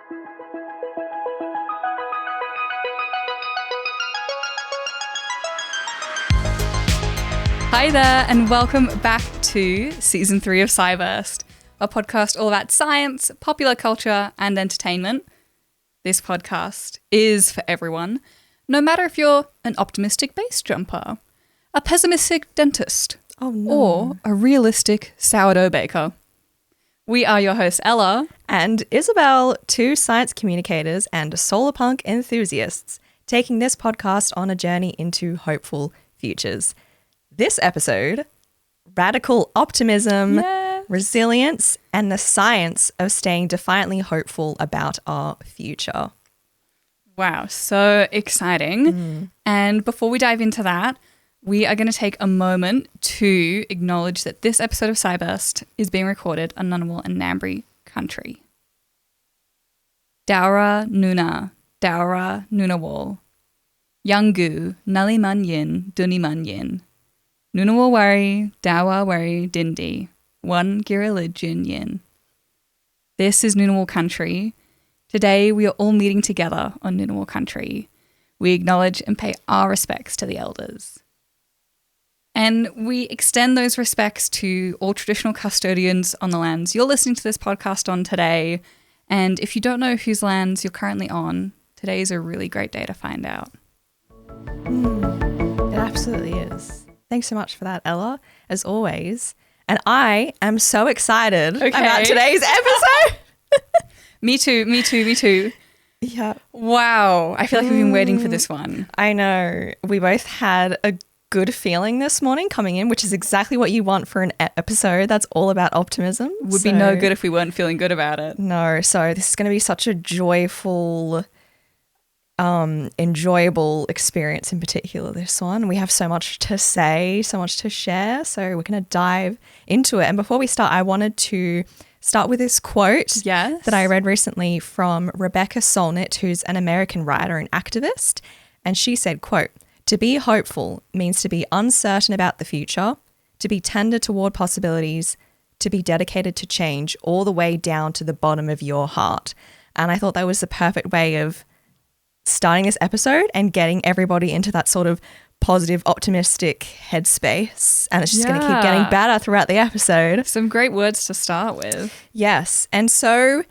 Hi there, and welcome back to Season 3 of Cyburst, a podcast all about science, popular culture, and entertainment. This podcast is for everyone, no matter if you're an optimistic base jumper, a pessimistic dentist, or a realistic sourdough baker. We are your hosts, Ella and Isabel, two science communicators and solarpunk enthusiasts, taking this podcast on a journey into hopeful futures. This episode, radical optimism, resilience, and the science of staying defiantly hopeful about our future. Wow, so exciting. And before we dive into that, we are going to take a moment to acknowledge that this episode of Cyburst is being recorded on Ngunnawal and Ngambri country. Dowra Nuna, Dowra Nunawal, Yangu, Nali Manyin, Duni Manyin. Ngunnawal Wari, Dawa Wari Dindi, one Girilijin Yin. This is Ngunnawal country. Today we are all meeting together on Ngunnawal country. We acknowledge and pay our respects to the elders. And we extend those respects to all traditional custodians on the lands you're listening to this podcast on today. And if you don't know whose lands you're currently on, today is a really great day to find out. It absolutely is. Thanks so much for that, Ella, as always. And I am so excited about today's episode. Me too. Yeah. Wow. I feel like we've been waiting for this one. I know. We both had a good feeling this morning coming in, which is exactly what you want for an episode that's all about optimism. Would be no good if we weren't feeling good about it. No. So this is going to be such a joyful, enjoyable experience in particular, this one. We have so much to say, so much to share. So we're going to dive into it. And before we start, I wanted to start with this quote that I read recently from Rebecca Solnit, who's an American writer and activist. And she said, quote, "To be hopeful means to be uncertain about the future, to be tender toward possibilities, to be dedicated to change all the way down to the bottom of your heart." And I thought that was the perfect way of starting this episode and getting everybody into that sort of positive, optimistic headspace. And it's just going to keep getting better throughout the episode. Some great words to start with. Yes. And so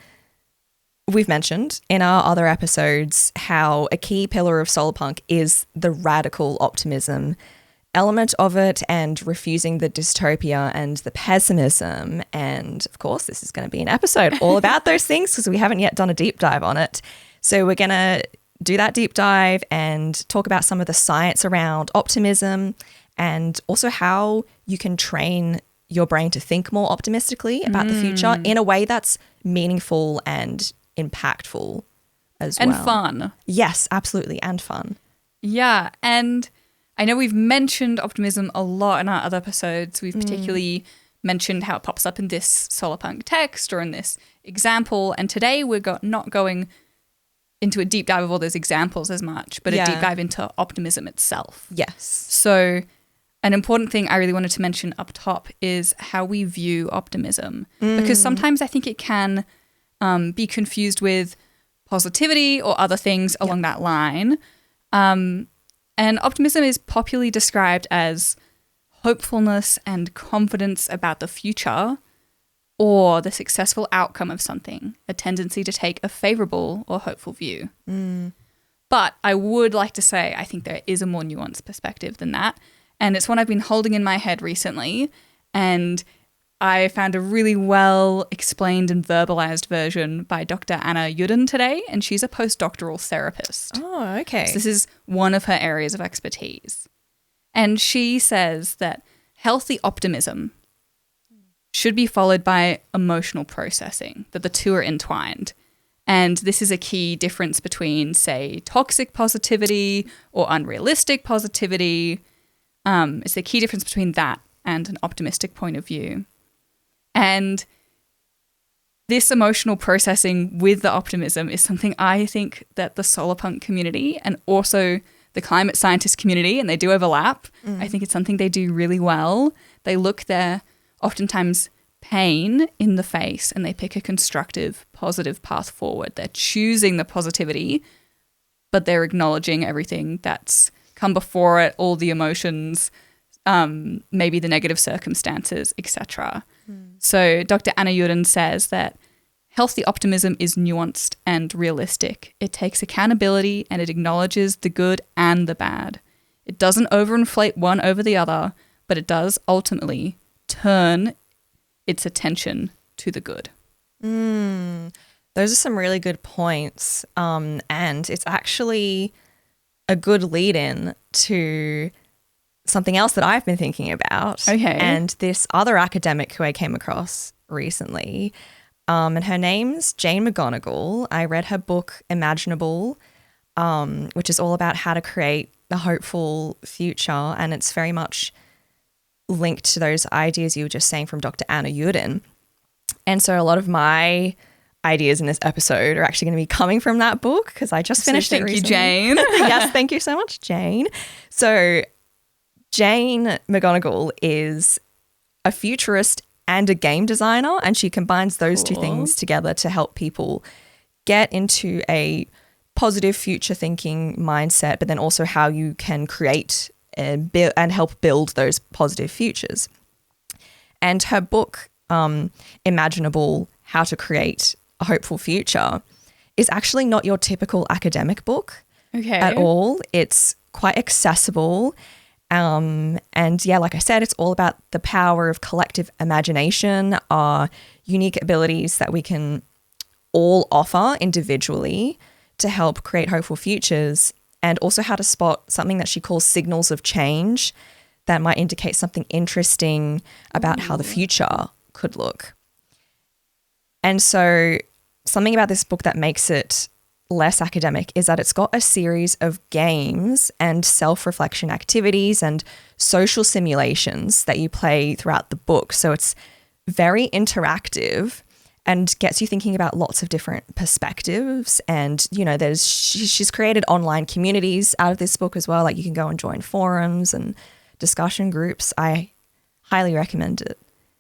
we've mentioned in our other episodes how a key pillar of solarpunk is the radical optimism element of it and refusing the dystopia and the pessimism. And of course, this is going to be an episode all about those things because we haven't yet done a deep dive on it. So we're going to do that deep dive and talk about some of the science around optimism and also how you can train your brain to think more optimistically about the future in a way that's meaningful and impactful as well. And fun. Yes, absolutely. And fun. Yeah. And I know we've mentioned optimism a lot in our other episodes. We've particularly mentioned how it pops up in this solarpunk text or in this example. And today we're not going into a deep dive of all those examples as much, but a deep dive into optimism itself. Yes. So an important thing I really wanted to mention up top is how we view optimism, because sometimes I think it can be confused with positivity or other things along that line. And optimism is popularly described as hopefulness and confidence about the future or the successful outcome of something, a tendency to take a favorable or hopeful view. But I would like to say I think there is a more nuanced perspective than that. And it's one I've been holding in my head recently. And I found a really well explained and verbalized version by Dr. Anna Yudin today. And she's a postdoctoral therapist. Oh, okay. So this is one of her areas of expertise. And she says that healthy optimism should be followed by emotional processing, that the two are entwined. And this is a key difference between, say, toxic positivity or unrealistic positivity. It's the key difference between that and an optimistic point of view. And this emotional processing with the optimism is something I think that the solarpunk community and also the climate scientist community, and they do overlap, I think it's something they do really well. They look their oftentimes pain in the face and they pick a constructive, positive path forward. They're choosing the positivity, but they're acknowledging everything that's come before it, all the emotions, maybe the negative circumstances, etc. So Dr. Anna Uden says that healthy optimism is nuanced and realistic. It takes accountability and it acknowledges the good and the bad. It doesn't overinflate one over the other, but it does ultimately turn its attention to the good. Those are some really good points. And it's actually a good lead-in to something else that I've been thinking about. Okay. And this other academic who I came across recently, and her name's Jane McGonigal. I read her book, Imaginable, which is all about how to create a hopeful future. And it's very much linked to those ideas you were just saying from Dr. Anna Uden. And so a lot of my ideas in this episode are actually going to be coming from that book because I just finished it recently. Thank you, Jane. Yes, thank you so much, Jane. So Jane McGonigal is a futurist and a game designer, and she combines those two things together to help people get into a positive future thinking mindset, but then also how you can create and help build those positive futures. And her book, Imaginable, How to Create a Hopeful Future, is actually not your typical academic book at all. It's quite accessible. And yeah, like I said, it's all about the power of collective imagination, our unique abilities that we can all offer individually to help create hopeful futures, and also how to spot something that she calls signals of change that might indicate something interesting about how the future could look. And so something about this book that makes it less academic is that it's got a series of games and self-reflection activities and social simulations that you play throughout the book. So it's very interactive and gets you thinking about lots of different perspectives. And, you know, she's created online communities out of this book as well. Like you can go and join forums and discussion groups. I highly recommend it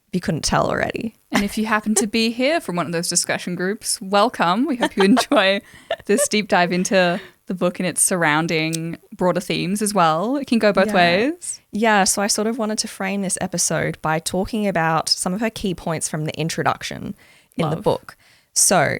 if you couldn't tell already. And if you happen to be here from one of those discussion groups, welcome. We hope you enjoy this deep dive into the book and its surrounding broader themes as well. It can go both ways. Yeah, so I sort of wanted to frame this episode by talking about some of her key points from the introduction in the book. So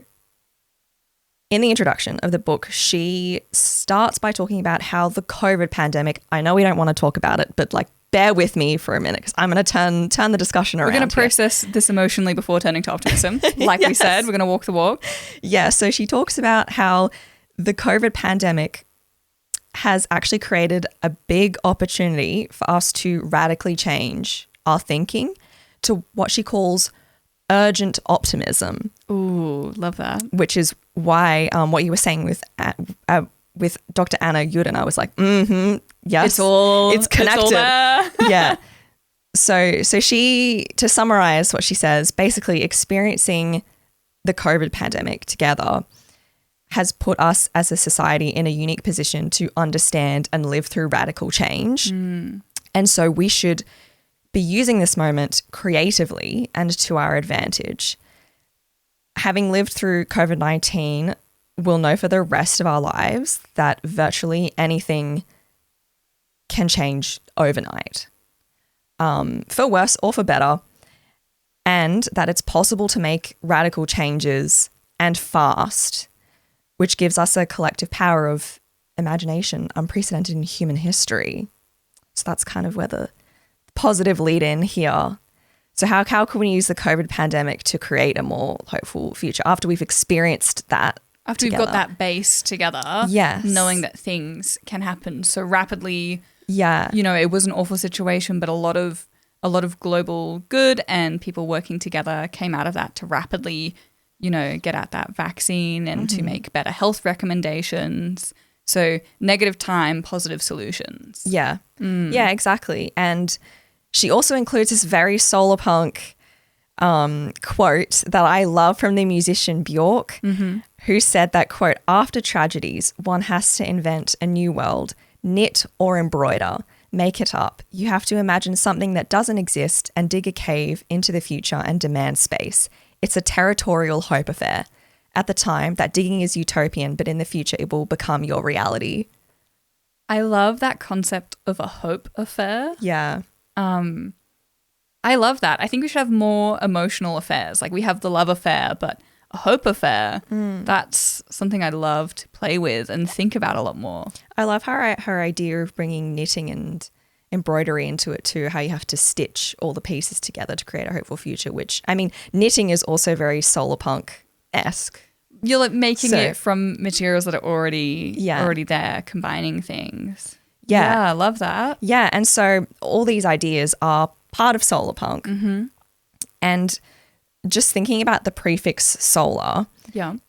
in the introduction of the book, she starts by talking about how the COVID pandemic, I know we don't want to talk about it, but like bear with me for a minute because I'm going to turn the discussion around. We're going to process this emotionally before turning to optimism. Like we said, we're going to walk the walk. Yeah, so she talks about how the COVID pandemic has actually created a big opportunity for us to radically change our thinking to what she calls urgent optimism. Ooh, love that. Which is why what you were saying with Dr. Anna Uden, I was like, yes, it's connected. It's all there. Yeah. So she, to summarize what she says, basically experiencing the COVID pandemic together has put us as a society in a unique position to understand and live through radical change. And so we should be using this moment creatively and to our advantage. Having lived through COVID-19, we'll know for the rest of our lives that virtually anything can change overnight, for worse or for better, and that it's possible to make radical changes and fast, which gives us a collective power of imagination unprecedented in human history. So that's kind of where the positive lead in here. So how can we use the COVID pandemic to create a more hopeful future after we've experienced that? After we've got that base together, knowing that things can happen so rapidly. Yeah. You know, it was an awful situation, but a lot of global good and people working together came out of that to rapidly, you know, get at that vaccine and to make better health recommendations. So negative time, positive solutions. Yeah. Yeah, exactly. And she also includes this very solarpunk quote that I love from the musician Bjork, who said that, quote, "After tragedies, one has to invent a new world, knit or embroider, make it up. You have to imagine something that doesn't exist and dig a cave into the future and demand space. It's a territorial hope affair. At the time, that digging is utopian, but in the future, it will become your reality. I love that concept of a hope affair. Yeah. I love that. I think we should have more emotional affairs. Like we have the love affair, but a hope affair, that's something I'd love to play with and think about a lot more. I love her idea of bringing knitting and embroidery into it too, how you have to stitch all the pieces together to create a hopeful future, which, I mean, knitting is also very solarpunk-esque. You're like making it from materials that are already there, combining things. Yeah, I love that. Yeah, and so all these ideas are part of solarpunk. Mm-hmm. And just thinking about the prefix solar,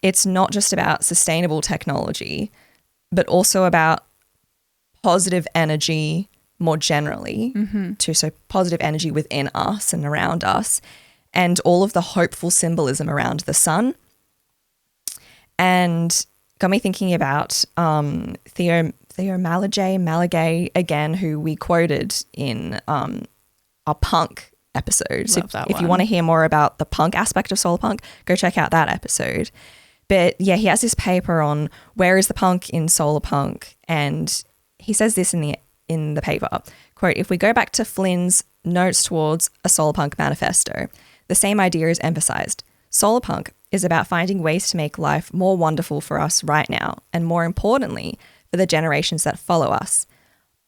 it's not just about sustainable technology, but also about positive energy more generally, so positive energy within us and around us, and all of the hopeful symbolism around the sun. And got me thinking about Theo Malagay again, who we quoted in our punk episode. So if you want to hear more about the punk aspect of solarpunk, go check out that episode. But yeah, he has this paper on where is the punk in solarpunk, and he says this in the paper, quote, "If we go back to Flynn's notes towards a solarpunk manifesto, the same idea is emphasized. Solarpunk is about finding ways to make life more wonderful for us right now, and more importantly, for the generations that follow us.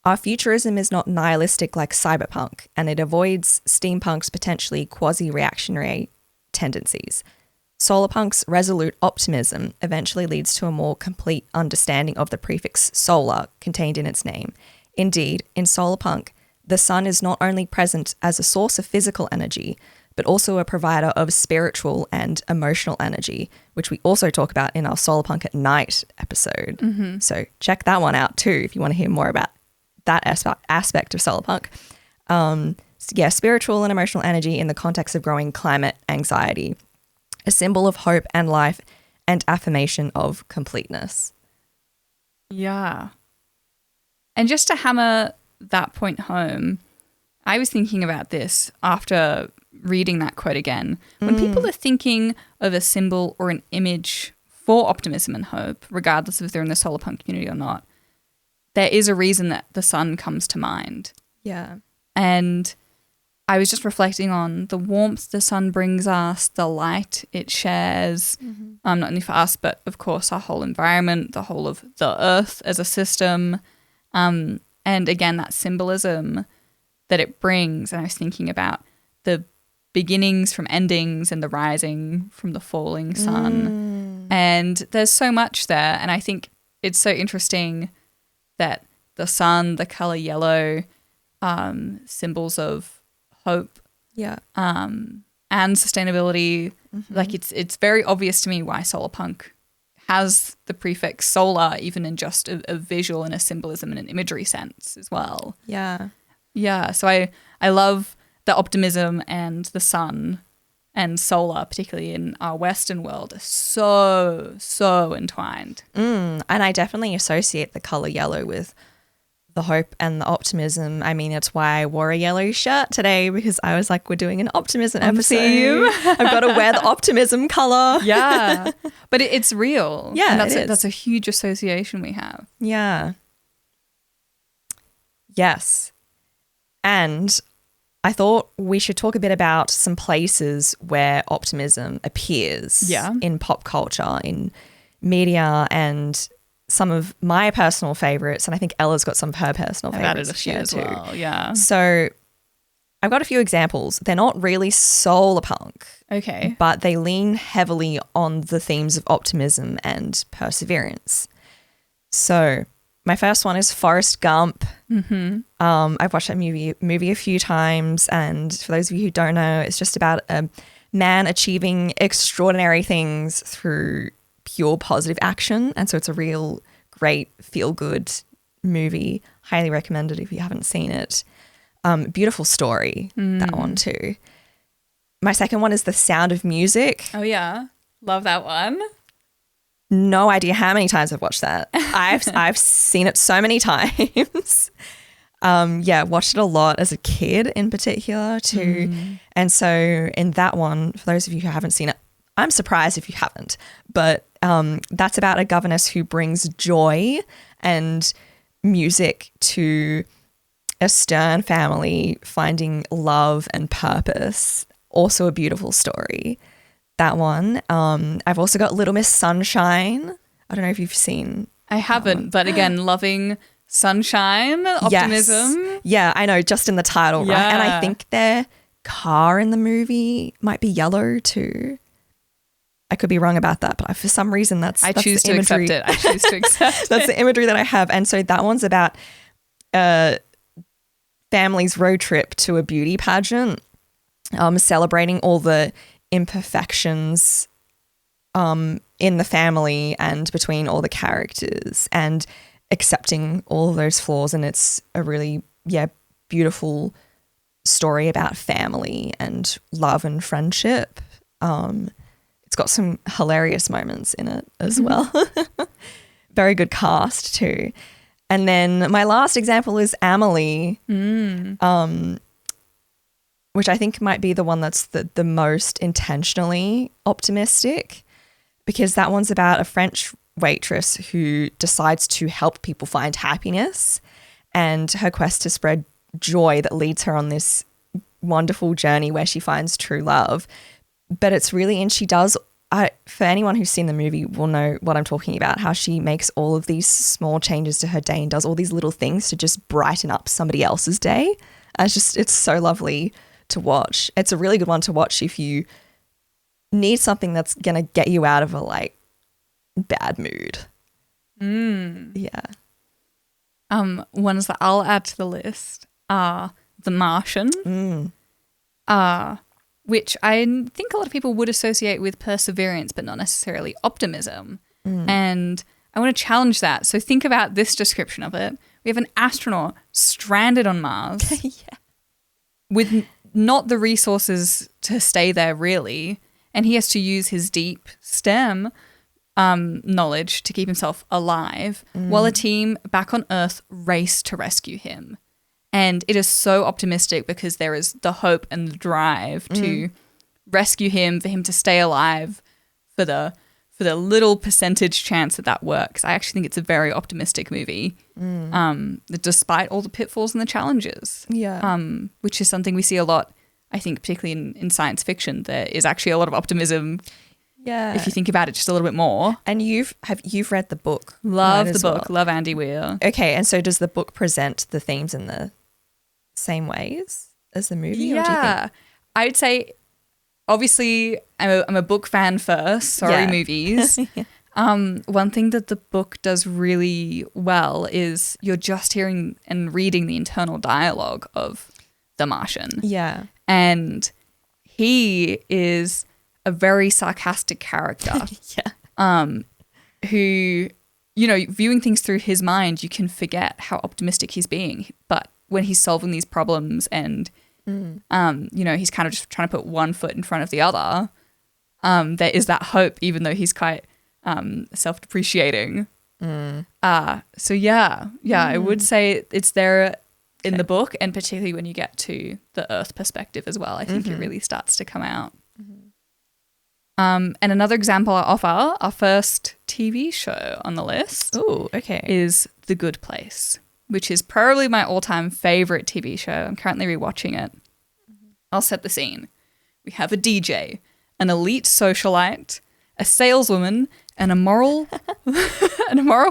Our futurism is not nihilistic like cyberpunk, and it avoids steampunk's potentially quasi-reactionary tendencies. Solarpunk's resolute optimism eventually leads to a more complete understanding of the prefix solar contained in its name. Indeed, in solarpunk, the sun is not only present as a source of physical energy, but also a provider of spiritual and emotional energy, which we also talk about in our Solarpunk at Night episode. Mm-hmm. So check that one out too if you want to hear more about that aspect of solarpunk. Spiritual and emotional energy in the context of growing climate anxiety, a symbol of hope and life and affirmation of completeness. Yeah. And just to hammer that point home, I was thinking about this after reading that quote again. When people are thinking of a symbol or an image for optimism and hope, regardless of if they're in the solarpunk community or not, there is a reason that the sun comes to mind. Yeah. And I was just reflecting on the warmth the sun brings us, the light it shares, not only for us, but of course our whole environment, the whole of the earth as a system. And again, that symbolism that it brings. And I was thinking about the beginnings from endings and the rising from the falling sun. And there's so much there. And I think it's so interesting that the sun, the color yellow, symbols of hope and sustainability. Like it's very obvious to me why solarpunk has the prefix solar, even in just a visual and a symbolism and an imagery sense as well. Yeah. So I love the optimism and the sun and solar, particularly in our Western world, are so entwined. And I definitely associate the color yellow with the hope and the optimism. I mean, it's why I wore a yellow shirt today, because I was like, we're doing an optimism episode. I've got to wear the optimism color. Yeah. But it's real. Yeah, and that's a huge association we have. Yeah. Yes. And I thought we should talk a bit about some places where optimism appears in pop culture, in media, and some of my personal favorites. And I think Ella's got some of her personal favorites. I've added a few as well, yeah. So I've got a few examples. They're not really solarpunk. Okay. But they lean heavily on the themes of optimism and perseverance. So my first one is Forrest Gump. I've watched that movie a few times, and for those of you who don't know, it's just about a man achieving extraordinary things through pure positive action, and so it's a real great feel-good movie. Highly recommended if you haven't seen it. Beautiful story, that one too. My second one is The Sound of Music. Oh yeah, love that one. No idea how many times I've watched that. I've seen it so many times. Watched it a lot as a kid in particular too. And so in that one, for those of you who haven't seen it, I'm surprised if you haven't, but that's about a governess who brings joy and music to a stern family finding love and purpose. Also a beautiful story. That one. I've also got Little Miss Sunshine. I don't know if you've seen. I haven't, but again, loving sunshine, optimism. Yes. Yeah, I know, just in the title, right? And I think their car in the movie might be yellow too. I could be wrong about that, but for some reason I choose to accept it. That's the imagery that I have. And so that one's about a family's road trip to a beauty pageant, celebrating all the imperfections in the family and between all the characters and accepting all of those flaws. And it's a really, beautiful story about family and love and friendship. It's got some hilarious moments in it as well. Very good cast too. And then my last example is Amelie, which I think might be the one that's the most intentionally optimistic, because that one's about a French waitress who decides to help people find happiness and her quest to spread joy that leads her on this wonderful journey where she finds true love. But it's really, and she does, for anyone who's seen the movie will know what I'm talking about, how she makes all of these small changes to her day and does all these little things to just brighten up somebody else's day. And it's so lovely to watch. It's a really good one to watch if you need something that's going to get you out of a bad mood. Yeah. Ones that I'll add to the list are The Martian, which I think a lot of people would associate with perseverance, but not necessarily optimism. And I want to challenge that. So think about this description of it. We have an astronaut stranded on Mars with not the resources to stay there really, and he has to use his deep STEM knowledge to keep himself alive while a team back on Earth race to rescue him. And it is so optimistic because there is the hope and the drive to rescue him, for him to stay alive, for the little percentage chance that works. I actually think it's a very optimistic movie, despite all the pitfalls and the challenges. Which is something we see a lot, I think, particularly in science fiction. There is actually a lot of optimism. If you think about it just a little bit more. And you've read the book. Love the book. Love Andy Weir. Okay, and so does the book present the themes in the same ways as the movie? Or do you think? I would say, obviously, I'm a book fan first. Sorry, movies. One thing that the book does really well is you're just hearing and reading the internal dialogue of the Martian. And he is a very sarcastic character. Who, viewing things through his mind, you can forget how optimistic he's being. But when he's solving these problems and, he's kind of just trying to put one foot in front of the other, there is that hope, even though he's quite self-depreciating. I would say it's there in the book, and particularly when you get to the Earth perspective as well, I think it really starts to come out. And another example I offer, our first TV show on the list is The Good Place, which is probably my all-time favorite TV show. I'm currently rewatching it. I'll set the scene. We have a DJ, an elite socialite, a saleswoman, and a moral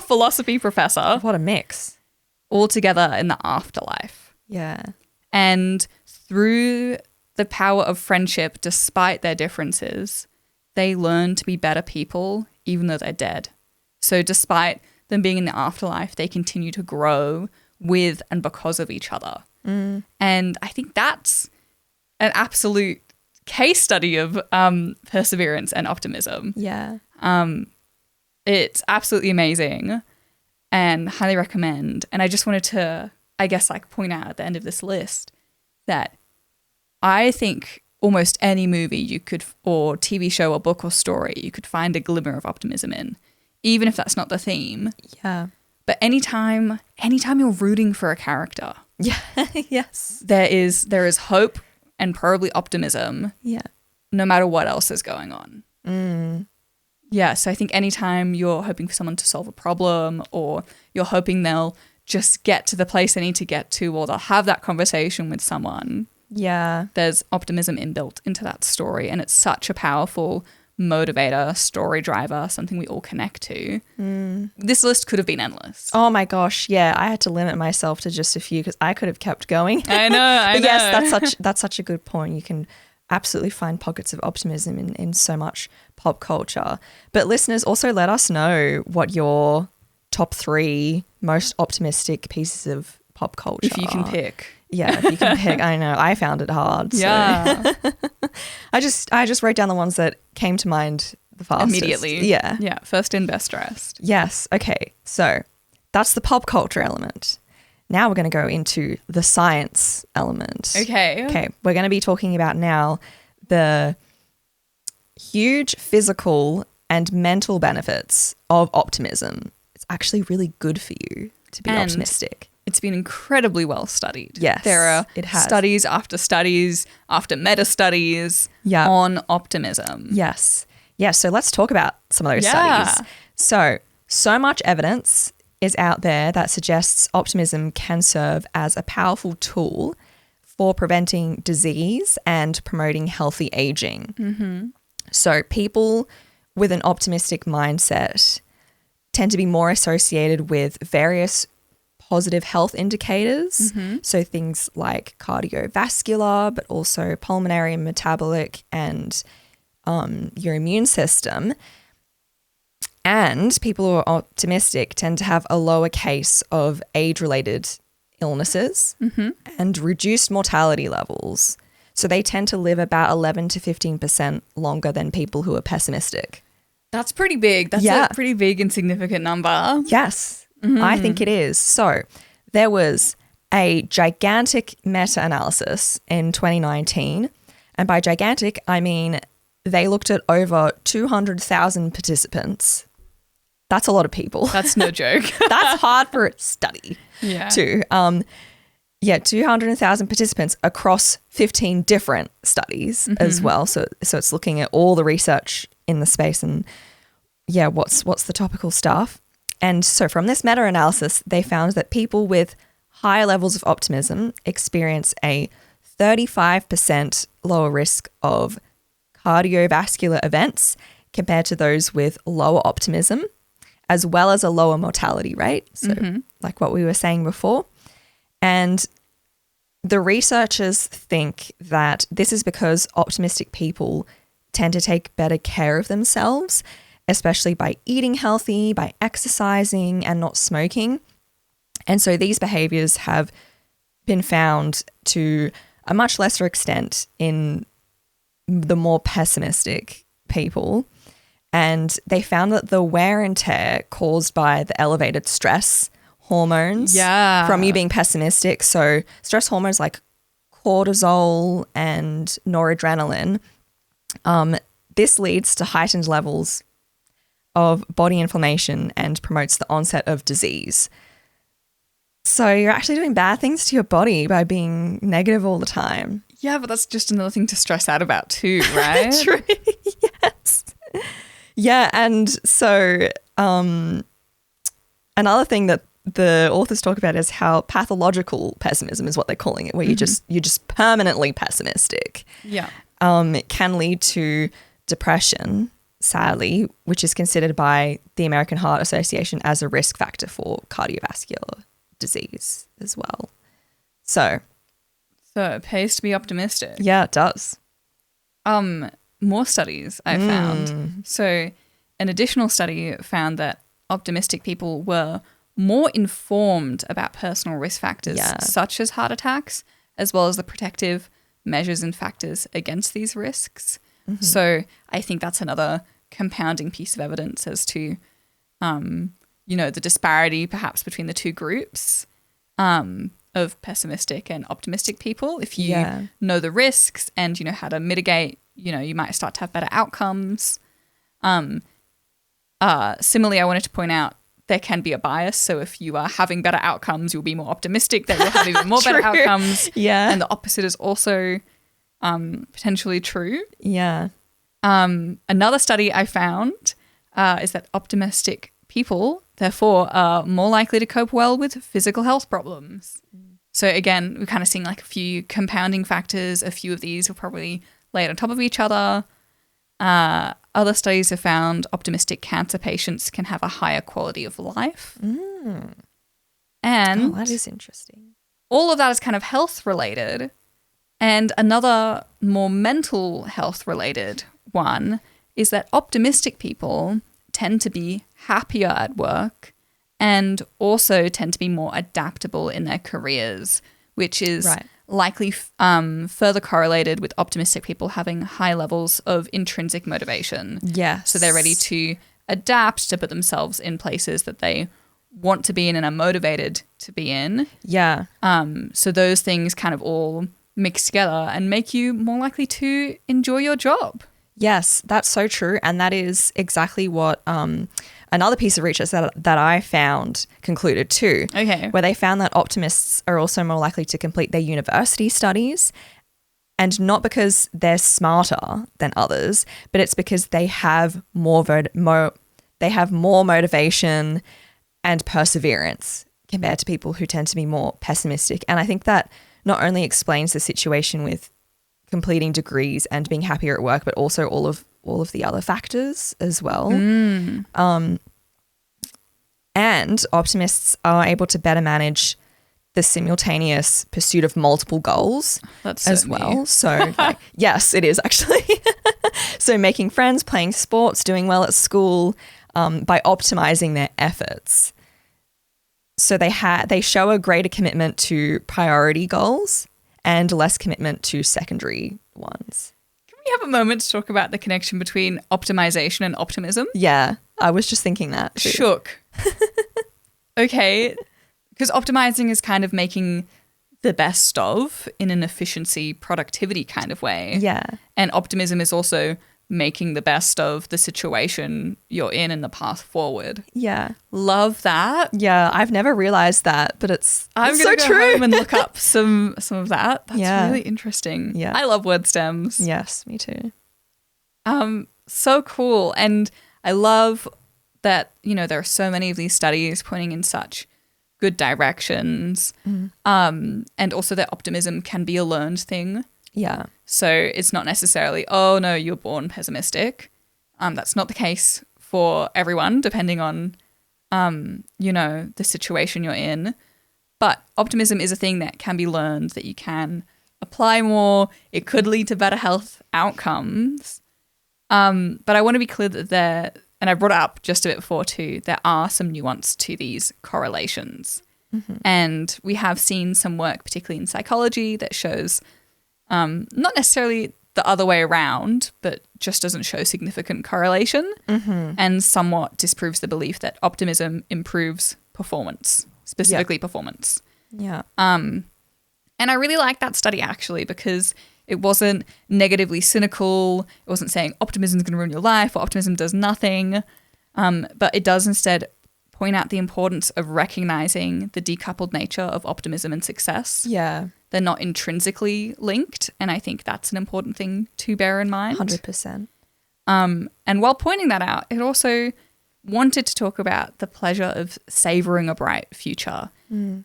philosophy professor. What a mix. All together in the afterlife. And through the power of friendship, despite their differences, they learn to be better people, even though they're dead. So despite them being in the afterlife, they continue to grow with and because of each other. And I think that's an absolute case study of perseverance and optimism. It's absolutely amazing and highly recommend. And I just wanted to, point out at the end of this list that I think almost any movie you could, or TV show or book or story, you could find a glimmer of optimism in, even if that's not the theme. But anytime you're rooting for a character, Yeah. Yes. There is hope and probably optimism. Yeah. No matter what else is going on. Yeah, so I think anytime you're hoping for someone to solve a problem, or you're hoping they'll just get to the place they need to get to, or they'll have that conversation with someone. Yeah. There's optimism inbuilt into that story, and it's such a powerful motivator, story driver, something we all connect to. This list could have been endless. Oh my gosh, yeah. I had to limit myself to just a few because I could have kept going. I know. But yes, that's such a good point. You can absolutely find pockets of optimism in so much pop culture. But listeners, also let us know what your top 3 most optimistic pieces of pop culture If you can pick. Yeah, if you can pick. I know. I found it hard. Yeah. So. I just wrote down the ones that came to mind the fastest. Immediately. Yeah. Yeah. First in, best dressed. Yes. Okay. So that's the pop culture element. Now we're going to go into the science element. Okay. Okay. We're going to be talking about now the huge physical and mental benefits of optimism. It's actually really good for you to be optimistic. It's been incredibly well studied. Yes, there are it has. studies after meta studies on optimism. Yes. Yeah, so let's talk about some of those studies. So much evidence is out there that suggests optimism can serve as a powerful tool for preventing disease and promoting healthy aging. So people with an optimistic mindset tend to be more associated with various positive health indicators. So things like cardiovascular, but also pulmonary and metabolic, and your immune system. And people who are optimistic tend to have a lower case of age-related illnesses and reduced mortality levels. So they tend to live about 11 to 15% longer than people who are pessimistic. That's pretty big. That's a pretty big and significant number. Yes, I think it is. So there was a gigantic meta-analysis in 2019. And by gigantic, I mean they looked at over 200,000 participants. That's a lot of people. That's no joke. That's hard for a study too. 200,000 participants across 15 different studies as well. So it's looking at all the research in the space and what's the topical stuff. And so from this meta-analysis, they found that people with higher levels of optimism experience a 35% lower risk of cardiovascular events compared to those with lower optimism, as well as a lower mortality rate. So like what we were saying before. And the researchers think that this is because optimistic people tend to take better care of themselves, especially by eating healthy, by exercising and not smoking. And so these behaviors have been found to a much lesser extent in the more pessimistic people. And they found that the wear and tear caused by the elevated stress hormones from you being pessimistic, so stress hormones like cortisol and noradrenaline, this leads to heightened levels of body inflammation and promotes the onset of disease. So you're actually doing bad things to your body by being negative all the time. Yeah, but that's just another thing to stress out about too, right? True. Yes. Yeah, and so another thing that the authors talk about is how pathological pessimism is what they're calling it, where you're just permanently pessimistic. Yeah. It can lead to depression, sadly, which is considered by the American Heart Association as a risk factor for cardiovascular disease as well. So it pays to be optimistic. Yeah, it does. More studies I found. So an additional study found that optimistic people were more informed about personal risk factors such as heart attacks, as well as the protective measures and factors against these risks. So I think that's another compounding piece of evidence as to, the disparity perhaps between the two groups of pessimistic and optimistic people. If you know the risks and you know how to mitigate, you might start to have better outcomes. Similarly, I wanted to point out there can be a bias. So if you are having better outcomes, you'll be more optimistic that you'll have even more better outcomes. Yeah. And the opposite is also potentially true. Yeah. Another study I found is that optimistic people, therefore, are more likely to cope well with physical health problems. So again, we're kind of seeing like a few compounding factors. A few of these are probably laid on top of each other. Other studies have found optimistic cancer patients can have a higher quality of life. And that is interesting. all of that is kind of health related. And another more mental health related one is that optimistic people tend to be happier at work and also tend to be more adaptable in their careers, which is likely further correlated with optimistic people having high levels of intrinsic motivation. Yes. So they're ready to adapt, to put themselves in places that they want to be in and are motivated to be in. Yeah. So those things kind of all mix together and make you more likely to enjoy your job. Yes, that's so true. And that is exactly what another piece of research that I found concluded too. Okay. Where they found that optimists are also more likely to complete their university studies, and not because they're smarter than others, but it's because they have more motivation and perseverance compared to people who tend to be more pessimistic. And I think that not only explains the situation with completing degrees and being happier at work, but also all of the other factors as well. And optimists are able to better manage the simultaneous pursuit of multiple goals as well. So yes, it is actually. So making friends, playing sports, doing well at school, by optimizing their efforts. So they show a greater commitment to priority goals and less commitment to secondary ones. Can we have a moment to talk about the connection between optimization and optimism? Yeah, I was just thinking that too. Shook. Okay, because optimizing is kind of making the best of in an efficiency, productivity kind of way. Yeah. And optimism is also making the best of the situation you're in and the path forward. Yeah. Love that. Yeah, I've never realized that, but it's I'm so going to go true. home and look up some of that. That's Yeah. really interesting. Yeah. I love word stems. Yes, me too. So cool. And I love that, there are so many of these studies pointing in such good directions. And also that optimism can be a learned thing. Yeah. So it's not necessarily, oh no, you're born pessimistic. That's not the case for everyone, depending on, the situation you're in. But optimism is a thing that can be learned, that you can apply more. It could lead to better health outcomes. But I want to be clear that and I brought it up just a bit before too, there are some nuance to these correlations. And we have seen some work, particularly in psychology, that shows not necessarily the other way around, but just doesn't show significant correlation and somewhat disproves the belief that optimism improves performance, specifically performance. Yeah. And I really like that study actually because it wasn't negatively cynical. It wasn't saying optimism is going to ruin your life or optimism does nothing. But it does instead point out the importance of recognizing the decoupled nature of optimism and success. Yeah. They're not intrinsically linked. And I think that's an important thing to bear in mind. 100%. And while pointing that out, it also wanted to talk about the pleasure of savoring a bright future.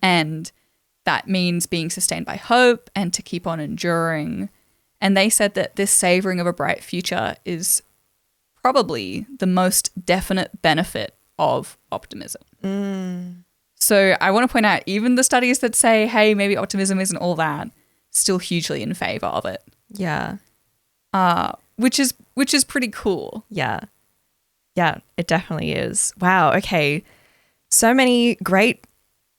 And that means being sustained by hope and to keep on enduring. And they said that this savoring of a bright future is probably the most definite benefit of optimism. So I want to point out even the studies that say, hey, maybe optimism isn't all that, still hugely in favor of it. Yeah. Which is pretty cool. Yeah. Yeah, it definitely is. Wow. Okay. So many great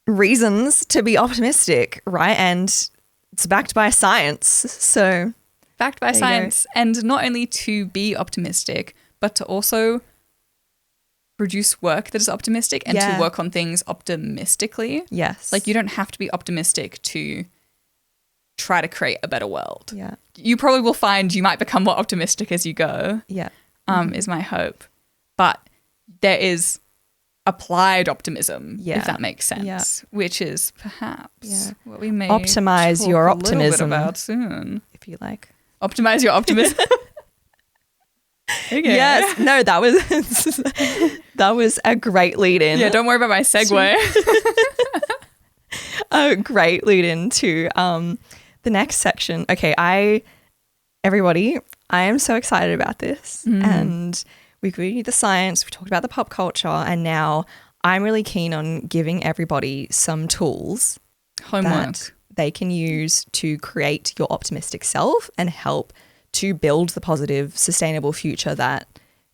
reasons to be optimistic, right? And it's backed by science. So backed by science. And not only to be optimistic, but to also produce work that is optimistic and to work on things optimistically. Yes. Like you don't have to be optimistic to try to create a better world. Yeah. You probably will find you might become more optimistic as you go. Yeah. Is my hope. But there is applied optimism, Yeah. if that makes sense, which is perhaps what we may optimize talk your a little bit optimism about soon. if you like. Optimize your optimism. Okay. Yes. No, that was a great lead in. Yeah, don't worry about my segue. A great lead into the next section. Okay, everybody, I am so excited about this. And we've reviewed the science, we talked about the pop culture, and now I'm really keen on giving everybody some tools Homework that they can use to create your optimistic self and help to build the positive, sustainable future that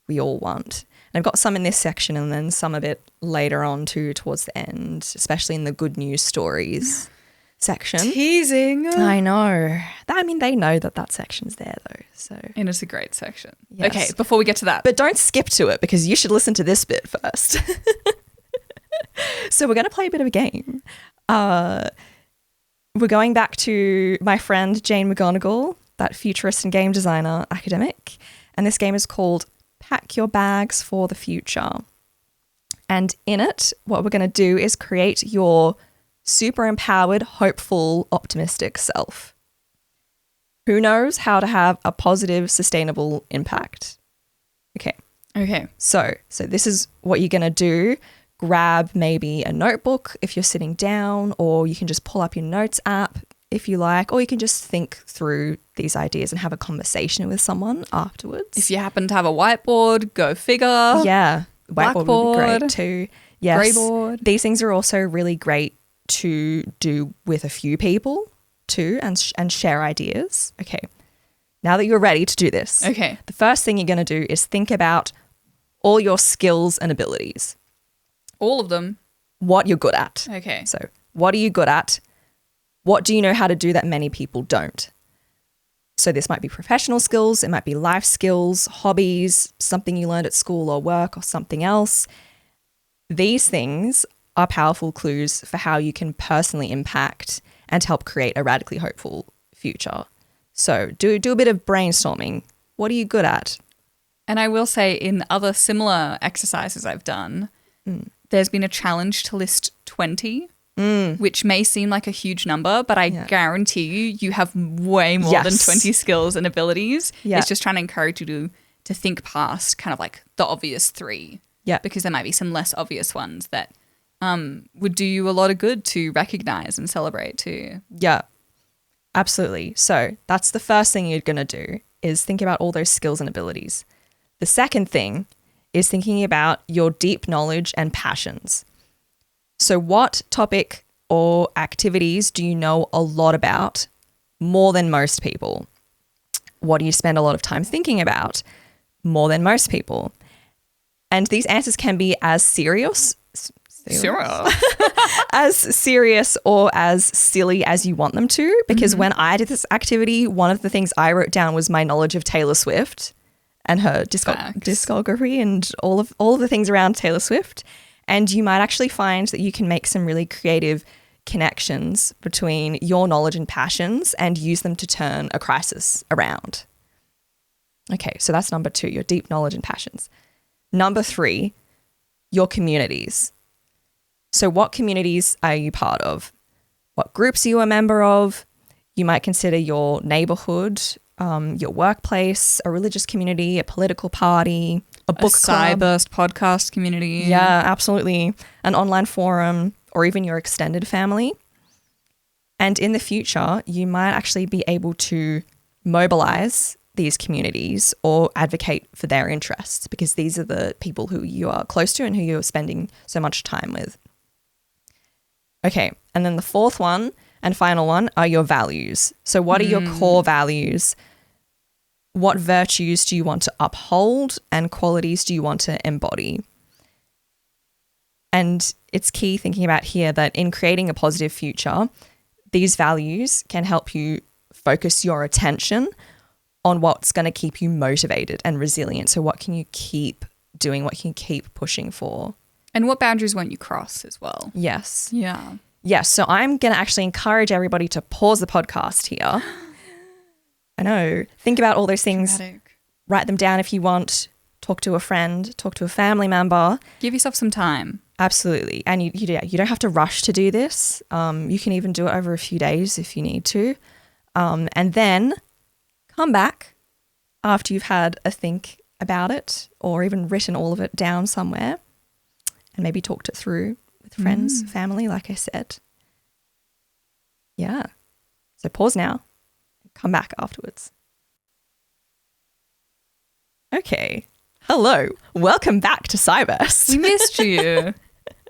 we all want. And I've got some in this section and then some a bit later on too, towards the end, especially in the good news stories section. Teasing. I know. I mean, they know that section's there though. So, and it's a great section. Yes. Okay, before we get to that. But don't skip to it because you should listen to this bit first. So we're going to play a bit of a game. We're going back to my friend Jane McGonigal, that futurist and game designer academic. And this game is called Pack Your Bags for the Future. And in it, what we're going to do is create your super empowered, hopeful, optimistic self. Who knows how to have a positive, sustainable impact? Okay. So this is what you're going to do. Grab maybe a notebook if you're sitting down, or you can just pull up your notes app if you like, or you can just think through these ideas and have a conversation with someone afterwards. If you happen to have a whiteboard, go figure. Yeah. Whiteboard would be great too. Yes. Greyboard. These things are also really great to do with a few people too, and share ideas. Okay. Now that you're ready to do this, the first thing you're going to do is think about all your skills and abilities. All of them. What you're good at. Okay. So what are you good at? What do you know how to do that many people don't? So this might be professional skills, it might be life skills, hobbies, something you learned at school or work or something else. These things are powerful clues for how you can personally impact and help create a radically hopeful future. So do a bit of brainstorming. What are you good at? And I will say in other similar exercises I've done, there's been a challenge to list 20, which may seem like a huge number, but I guarantee you have way more than 20 skills and abilities. Yeah. It's just trying to encourage you to think past kind of like the obvious 3. Yeah. Because there might be some less obvious ones that would do you a lot of good to recognize and celebrate too. Yeah, absolutely. So that's the first thing you're going to do is think about all those skills and abilities. The second thing is thinking about your deep knowledge and passions. So what topic or activities do you know a lot about more than most people? What do you spend a lot of time thinking about more than most people? And these answers can be as serious as serious or as silly as you want them to. Because when I did this activity, one of the things I wrote down was my knowledge of Taylor Swift and her discography and all of the things around Taylor Swift. And you might actually find that you can make some really creative connections between your knowledge and passions and use them to turn a crisis around. Okay, so that's number 2, your deep knowledge and passions. Number 3, your communities. So what communities are you part of? What groups are you a member of? You might consider your neighborhood, your workplace, a religious community, a political party, a book club. Cyburst podcast community. Yeah, absolutely. An online forum or even your extended family. And in the future, you might actually be able to mobilize these communities or advocate for their interests because these are the people who you are close to and who you're spending so much time with. Okay, and then the fourth one and final one are your values. So what are your core values? What virtues do you want to uphold and qualities do you want to embody? And it's key thinking about here that in creating a positive future, these values can help you focus your attention on what's going to keep you motivated and resilient. So what can you keep doing? What can you keep pushing for? And what boundaries won't you cross as well? Yes. Yeah. Yes. So I'm going to actually encourage everybody to pause the podcast here. I know. Think about all those things. Dramatic. Write them down if you want. talk to a friend, talk to a family member. Give yourself some time. Absolutely. And you don't have to rush to do this. You can even do it over a few days if you need to. And then come back after you've had a think about it or even written all of it down somewhere and maybe talked it through with friends, family, like I said. Yeah. So pause now. Come back afterwards. Okay. Hello. Welcome back to Cyburst. We missed you.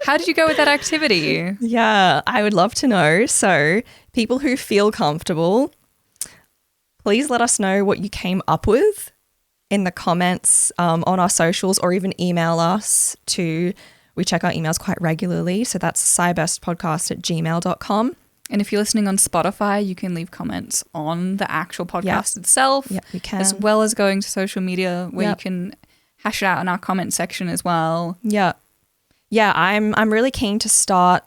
How did you go with that activity? Yeah, I would love to know. So people who feel comfortable, please let us know what you came up with in the comments on our socials, or even email us to, we check our emails quite regularly. So that's cyburstpodcast@gmail.com. And if you're listening on Spotify, you can leave comments on the actual podcast itself. Yeah, you can. As well as going to social media where you can hash it out in our comment section as well. Yeah. Yeah, I'm really keen to start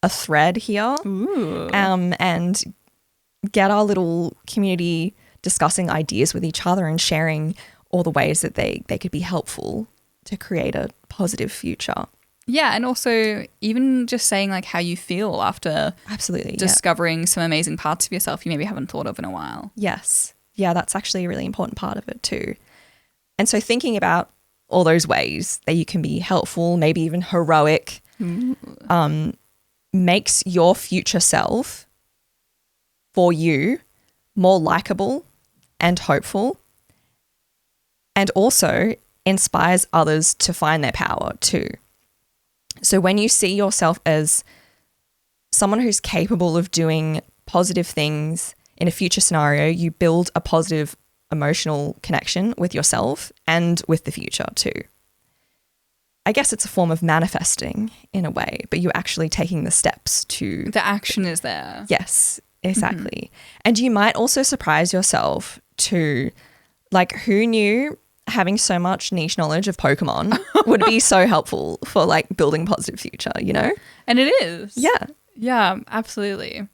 a thread here. Ooh. And get our little community discussing ideas with each other and sharing all the ways that they could be helpful to create a positive future. Yeah, and also even just saying like how you feel after discovering some amazing parts of yourself you maybe haven't thought of in a while. Yes. Yeah, that's actually a really important part of it too. And so thinking about all those ways that you can be helpful, maybe even heroic, makes your future self for you more likable and hopeful, and also inspires others to find their power too. So when you see yourself as someone who's capable of doing positive things in a future scenario, you build a positive emotional connection with yourself and with the future too. I guess it's a form of manifesting in a way, but you're actually taking the steps to... The action is there. Yes, exactly. And you might also surprise yourself to, like, who knew having so much niche knowledge of Pokemon would be so helpful for like building positive future, you know? And it is. Yeah. Yeah, absolutely.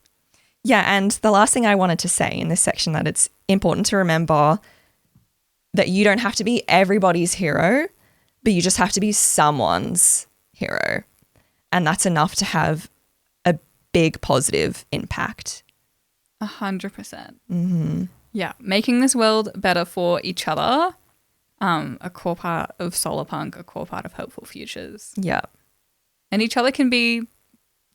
Yeah, and the last thing I wanted to say in this section, that it's important to remember that you don't have to be everybody's hero, but you just have to be someone's hero. And that's enough to have a big positive impact. 100%. Yeah, making this world better for each other, a core part of solarpunk, a core part of hopeful futures. Yeah. And each other can be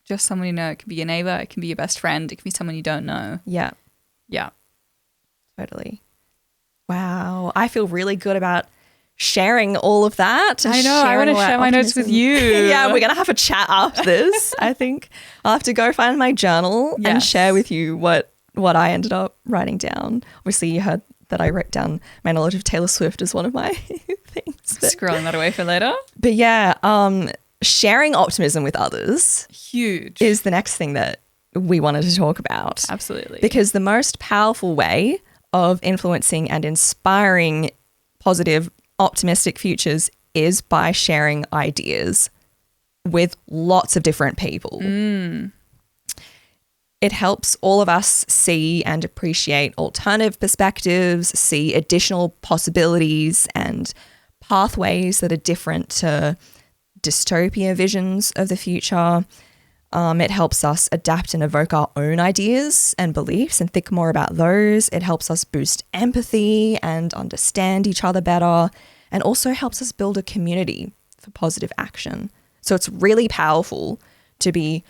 just someone you know. It can be your neighbor, it can be your best friend, it can be someone you don't know. Yeah. Yeah. Totally. Wow. I feel really good about sharing all of that. I know. I want to share my notes with you. Yeah, we're going to have a chat after this. I think I'll have to go find my journal and share with you what I ended up writing down. Obviously, you heard that I wrote down my knowledge of Taylor Swift as one of my things. Scrolling that away for later. But yeah, sharing optimism with others huge is the next thing that we wanted to talk about. Absolutely. Because the most powerful way of influencing and inspiring positive, optimistic futures is by sharing ideas with lots of different people. It helps all of us see and appreciate alternative perspectives, see additional possibilities and pathways that are different to dystopia visions of the future. It helps us adapt and evoke our own ideas and beliefs and think more about those. It helps us boost empathy and understand each other better, and also helps us build a community for positive action. So it's really powerful to be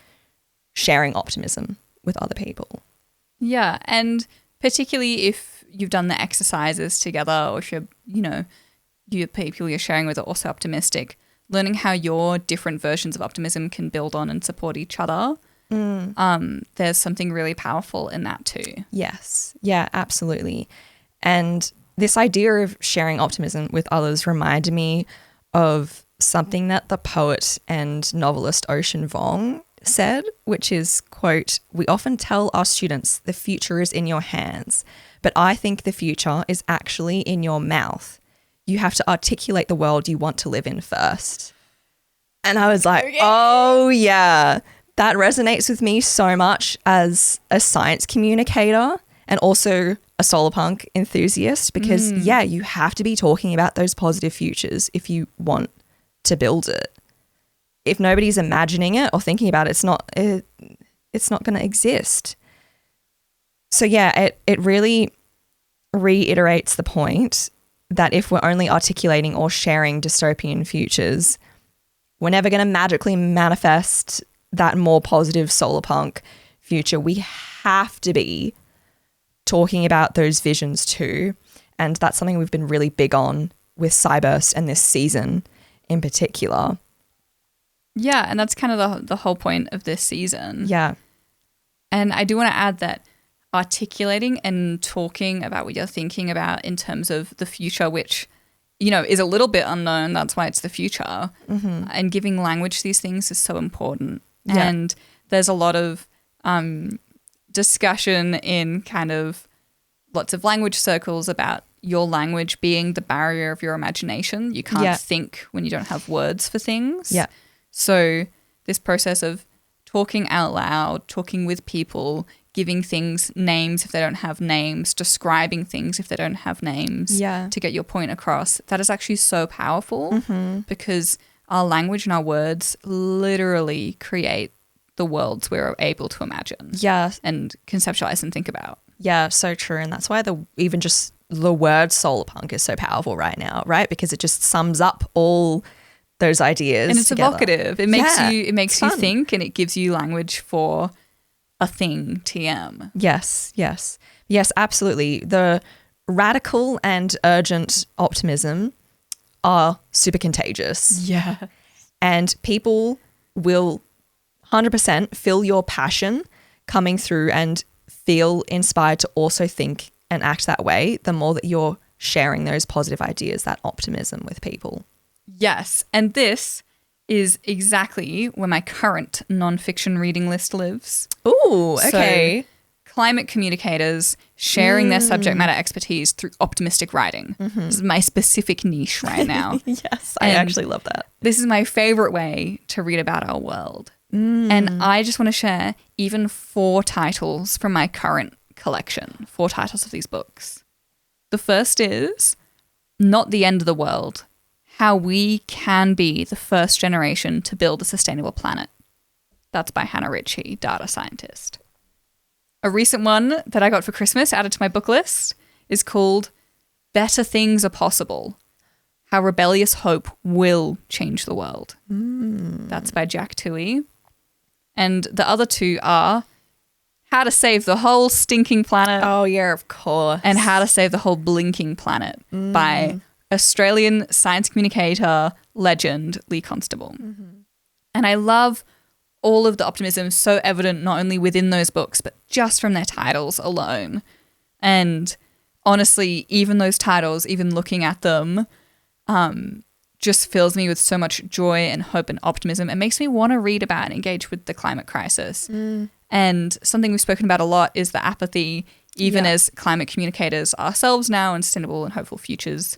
sharing optimism with other people. Yeah, and particularly if you've done the exercises together, or if you're, the people you're sharing with are also optimistic, learning how your different versions of optimism can build on and support each other. There's something really powerful in that too. Yes. Yeah, absolutely. And this idea of sharing optimism with others reminded me of something that the poet and novelist Ocean Vuong said, which is, quote, "We often tell our students the future is in your hands, but I think the future is actually in your mouth. You have to articulate the world you want to live in first." And I was like, oh yeah, that resonates with me so much as a science communicator and also a solarpunk enthusiast because, you have to be talking about those positive futures if you want to build it. If nobody's imagining it or thinking about it, it's not going to exist. So yeah, it really reiterates the point that if we're only articulating or sharing dystopian futures, we're never going to magically manifest that more positive solarpunk future. We have to be talking about those visions too. And that's something we've been really big on with Cyburst and this season in particular. Yeah, and that's kind of the whole point of this season. Yeah. And I do want to add that articulating and talking about what you're thinking about in terms of the future, which, is a little bit unknown. That's why it's the future. And giving language to these things is so important. Yeah. And there's a lot of discussion in kind of lots of language circles about your language being the barrier of your imagination. You can't think when you don't have words for things. Yeah. So this process of talking out loud, talking with people, giving things names if they don't have names, describing things if they don't have names to get your point across, that is actually so powerful because our language and our words literally create the worlds we're able to imagine and conceptualize and think about. Yeah, so true. And that's why even just the word solarpunk is so powerful right now, right? Because it just sums up all those ideas. And it's together. evocative. It makes you think, and it gives you language for a thing, TM. Yes, absolutely. The radical and urgent optimism are super contagious. Yeah. And people will 100% feel your passion coming through and feel inspired to also think and act that way the more that you're sharing those positive ideas, that optimism with people. Yes. And this is exactly where my current nonfiction reading list lives. Ooh, okay. So, climate communicators sharing their subject matter expertise through optimistic writing. This is my specific niche right now. Yes, I actually love that. This is my favorite way to read about our world. And I just want to share even 4 titles from my current collection, 4 titles of these books. The first is Not the End of the World, How We Can Be the First Generation to Build a Sustainable Planet. That's by Hannah Ritchie, data scientist. A recent one that I got for Christmas added to my book list is called Better Things Are Possible, How Rebellious Hope Will Change the World. That's by Jack Toohey. And the other 2 are How to Save the Whole Stinking Planet. Oh, yeah, of course. And How to Save the Whole Blinking Planet by Australian science communicator legend Lee Constable. And I love all of the optimism so evident not only within those books, but just from their titles alone. And honestly, even those titles, even looking at them, just fills me with so much joy and hope and optimism. It makes me want to read about and engage with the climate crisis. And something we've spoken about a lot is the apathy, even as climate communicators ourselves now and sustainable and hopeful futures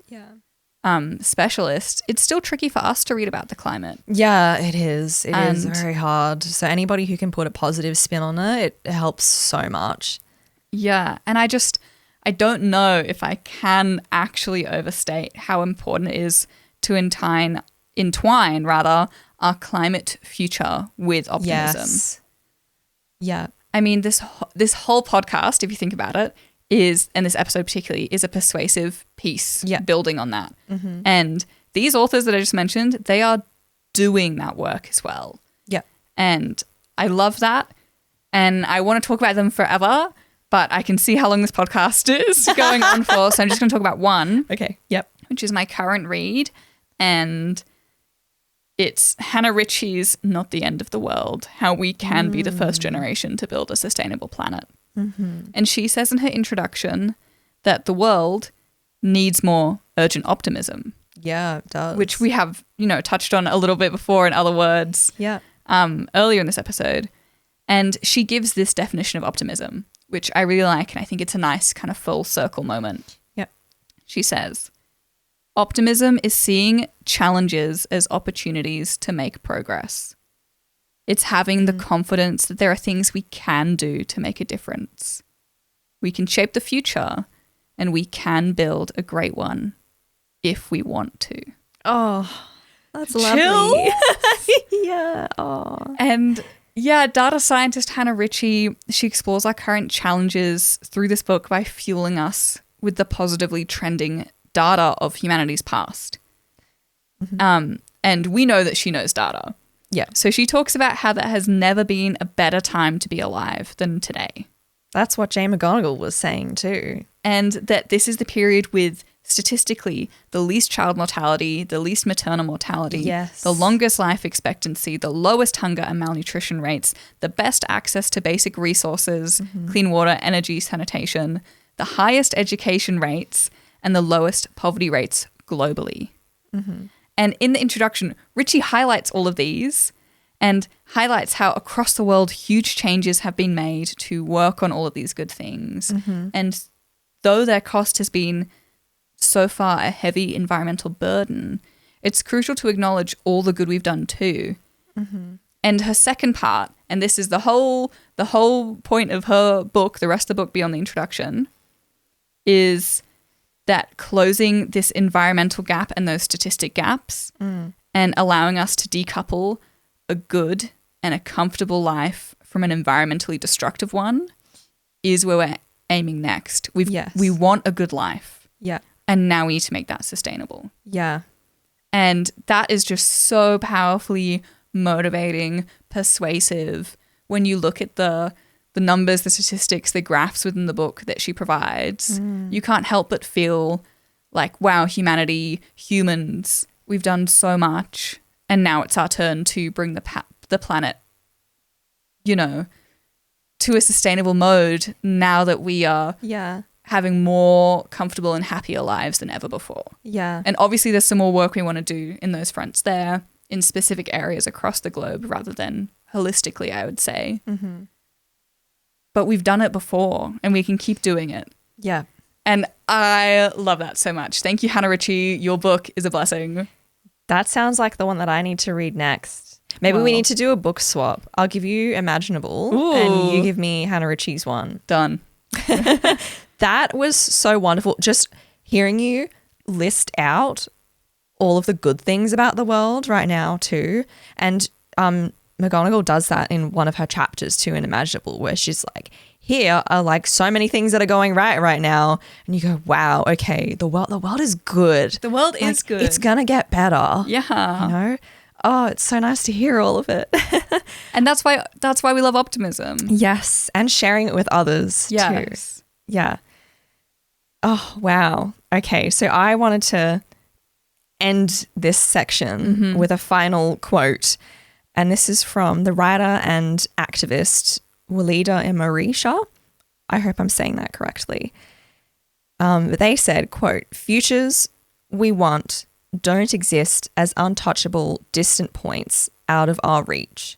specialists. It's still tricky for us to read about the climate. Yeah, it is. It is very hard. So anybody who can put a positive spin on it, it helps so much. Yeah. And I don't know if I can actually overstate how important it is to entwine our climate future with optimism. Yes. Yeah. I mean, this whole podcast, if you think about it, and this episode particularly, is a persuasive piece building on that. And these authors that I just mentioned, they are doing that work as well. Yeah. And I love that. And I want to talk about them forever, but I can see how long this podcast is going on for. So I'm just going to talk about one. Okay. Yep. Which is my current read. And it's Hannah Ritchie's Not the End of the World, How We Can Be the First Generation to Build a Sustainable Planet. And she says in her introduction that the world needs more urgent optimism. Yeah, it does. Which we have, touched on a little bit before in other words earlier in this episode. And she gives this definition of optimism, which I really like. And I think it's a nice kind of full circle moment. Yep. She says, optimism is seeing challenges as opportunities to make progress. It's having the confidence that there are things we can do to make a difference. we can shape the future, and we can build a great one if we want to. Oh, that's Chill. lovely. Yeah. Oh. And yeah, data scientist Hannah Ritchie, she explores our current challenges through this book by fueling us with the positively trending data of humanity's past. And we know that she knows data. Yeah. So she talks about how there has never been a better time to be alive than today. That's what Jane McGonigal was saying too. And that this is the period with statistically the least child mortality, the least maternal mortality, Yes. the longest life expectancy, the lowest hunger and malnutrition rates, the best access to basic resources, clean water, energy, sanitation, the highest education rates, and the lowest poverty rates globally. And in the introduction, Ritchie highlights all of these and highlights how across the world huge changes have been made to work on all of these good things. And though their cost has been so far a heavy environmental burden, it's crucial to acknowledge all the good we've done too. And her second part, and this is the whole point of her book, the rest of the book beyond the introduction, is that closing this environmental gap and those statistic gaps and allowing us to decouple a good and a comfortable life from an environmentally destructive one is where we're aiming next. We want a good life. Yeah. And now we need to make that sustainable. Yeah. And that is just so powerfully motivating, persuasive when you look at the numbers, the statistics, the graphs within the book that she provides. You can't help but feel like, wow, humanity, humans, we've done so much. And now it's our turn to bring the planet, to a sustainable mode now that we are having more comfortable and happier lives than ever before. Yeah. And obviously there's some more work we want to do in those fronts there in specific areas across the globe rather than holistically, I would say. But we've done it before and we can keep doing it. Yeah. And I love that so much. Thank you, Hannah Ritchie. Your book is a blessing. That sounds like the one that I need to read next. Maybe we need to do a book swap. I'll give you Imaginable and you give me Hannah Ritchie's one. Done. That was so wonderful. Just hearing you list out all of the good things about the world right now too. And McGonigal does that in one of her chapters too in Imaginable, where she's like, here are like so many things that are going right now. And you go, wow, okay, the world is good. The world is good. It's going to get better. Yeah. Oh, it's so nice to hear all of it. And that's why we love optimism. Yes. And sharing it with others too. Yeah. Oh, wow. Okay. So I wanted to end this section with a final quote. And this is from the writer and activist Walida Marisha. I hope I'm saying that correctly. But they said, quote, futures we want don't exist as untouchable, distant points out of our reach.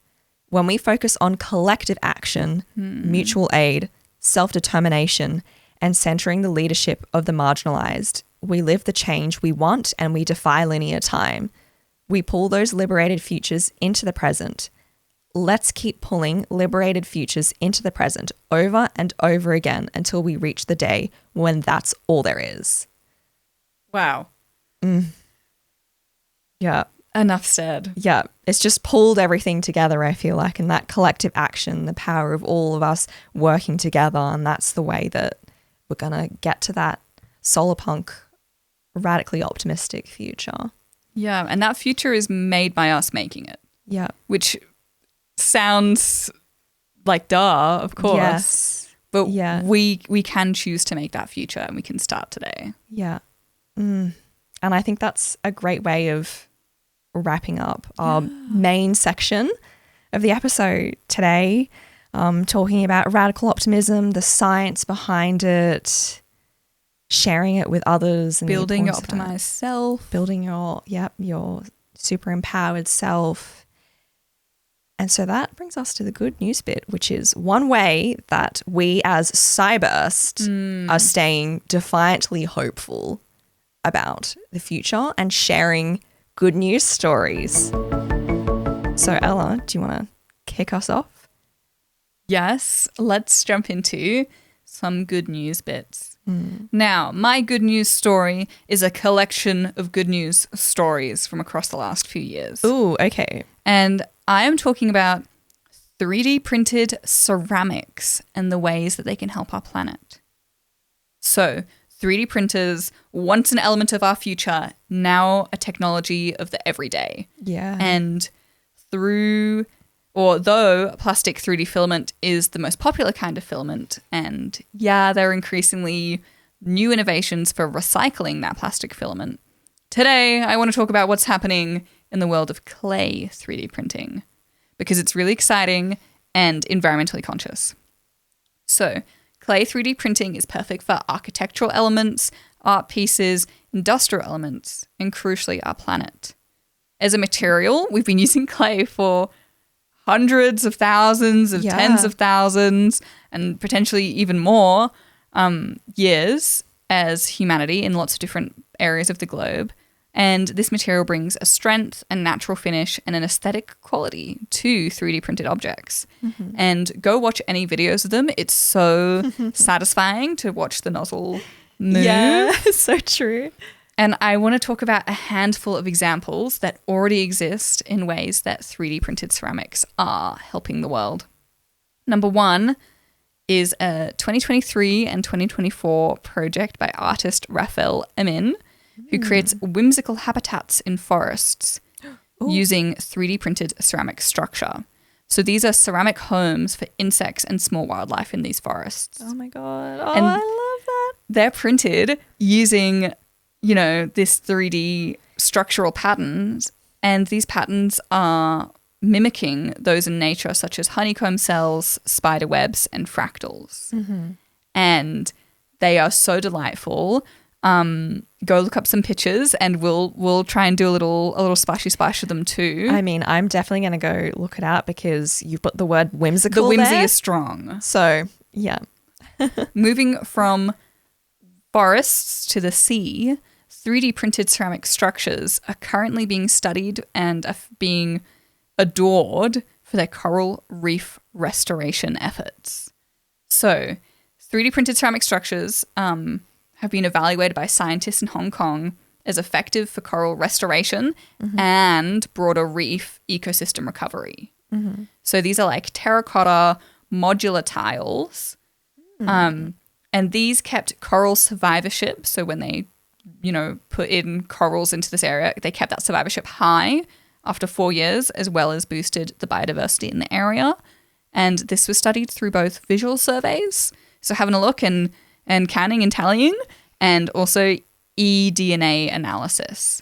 When we focus on collective action, mutual aid, self-determination, and centering the leadership of the marginalized, we live the change we want and we defy linear time. We pull those liberated futures into the present. Let's keep pulling liberated futures into the present over and over again until we reach the day when that's all there is. Wow. Yeah. Enough said. Yeah. It's just pulled everything together, I feel like, and that collective action, the power of all of us working together. And that's the way that we're going to get to that solarpunk, radically optimistic future. Yeah. And that future is made by us making it. Yeah. Which sounds like duh, of course. Yes. But we can choose to make that future and we can start today. Yeah. And I think that's a great way of wrapping up our main section of the episode today, talking about radical optimism, the science behind it, sharing it with others, and building your optimized self, building your super empowered self. And so that brings us to the good news bit, which is one way that we as Cyburst are staying defiantly hopeful about the future and sharing good news stories. So Ella, do you want to kick us off? Yes, let's jump into some good news bits. Now, my good news story is a collection of good news stories from across the last few years. Ooh, okay. And I am talking about 3D printed ceramics and the ways that they can help our planet. So, 3D printers, once an element of our future, now a technology of the everyday. Yeah. And though plastic 3D filament is the most popular kind of filament, and there are increasingly new innovations for recycling that plastic filament, today I want to talk about what's happening in the world of clay 3D printing because it's really exciting and environmentally conscious. So, clay 3D printing is perfect for architectural elements, art pieces, industrial elements, and crucially our planet. As a material, we've been using clay for hundreds of thousands of tens of thousands and potentially even more years as humanity in lots of different areas of the globe. And this material brings a strength and natural finish and an aesthetic quality to 3D printed objects. And go watch any videos of them. It's so satisfying to watch the nozzle move. Yeah, so true. And I want to talk about a handful of examples that already exist in ways that 3D printed ceramics are helping the world. Number one is a 2023 and 2024 project by artist Raphael Amin, who creates whimsical habitats in forests using 3D printed ceramic structure. So these are ceramic homes for insects and small wildlife in these forests. Oh my God. Oh, And I love that. They're printed using this 3D structural patterns, and these patterns are mimicking those in nature, such as honeycomb cells, spider webs, and fractals. And they are so delightful. Go look up some pictures, and we'll try and do a little splash of them too. I mean, I'm definitely going to go look it up because you put the word whimsical The whimsy there. is strong. So, yeah. Moving from forests to the sea, 3D printed ceramic structures are currently being studied and are being adored for their coral reef restoration efforts. So, 3D printed ceramic structures have been evaluated by scientists in Hong Kong as effective for coral restoration and broader reef ecosystem recovery. So these are like terracotta modular tiles, and these kept coral survivorship. So when they put in corals into this area, they kept that survivorship high after 4 years, as well as boosted the biodiversity in the area. And this was studied through both visual surveys, so having a look and counting and tallying, and also eDNA analysis.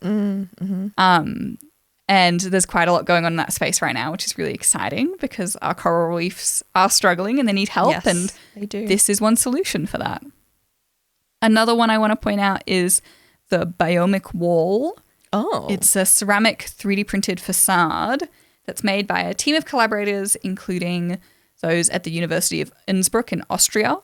And there's quite a lot going on in that space right now, which is really exciting because our coral reefs are struggling and they need help. Yes, and they do. This is one solution for that. Another one I want to point out is the biomic wall. Oh. It's a ceramic 3D printed facade that's made by a team of collaborators, including those at the University of Innsbruck in Austria,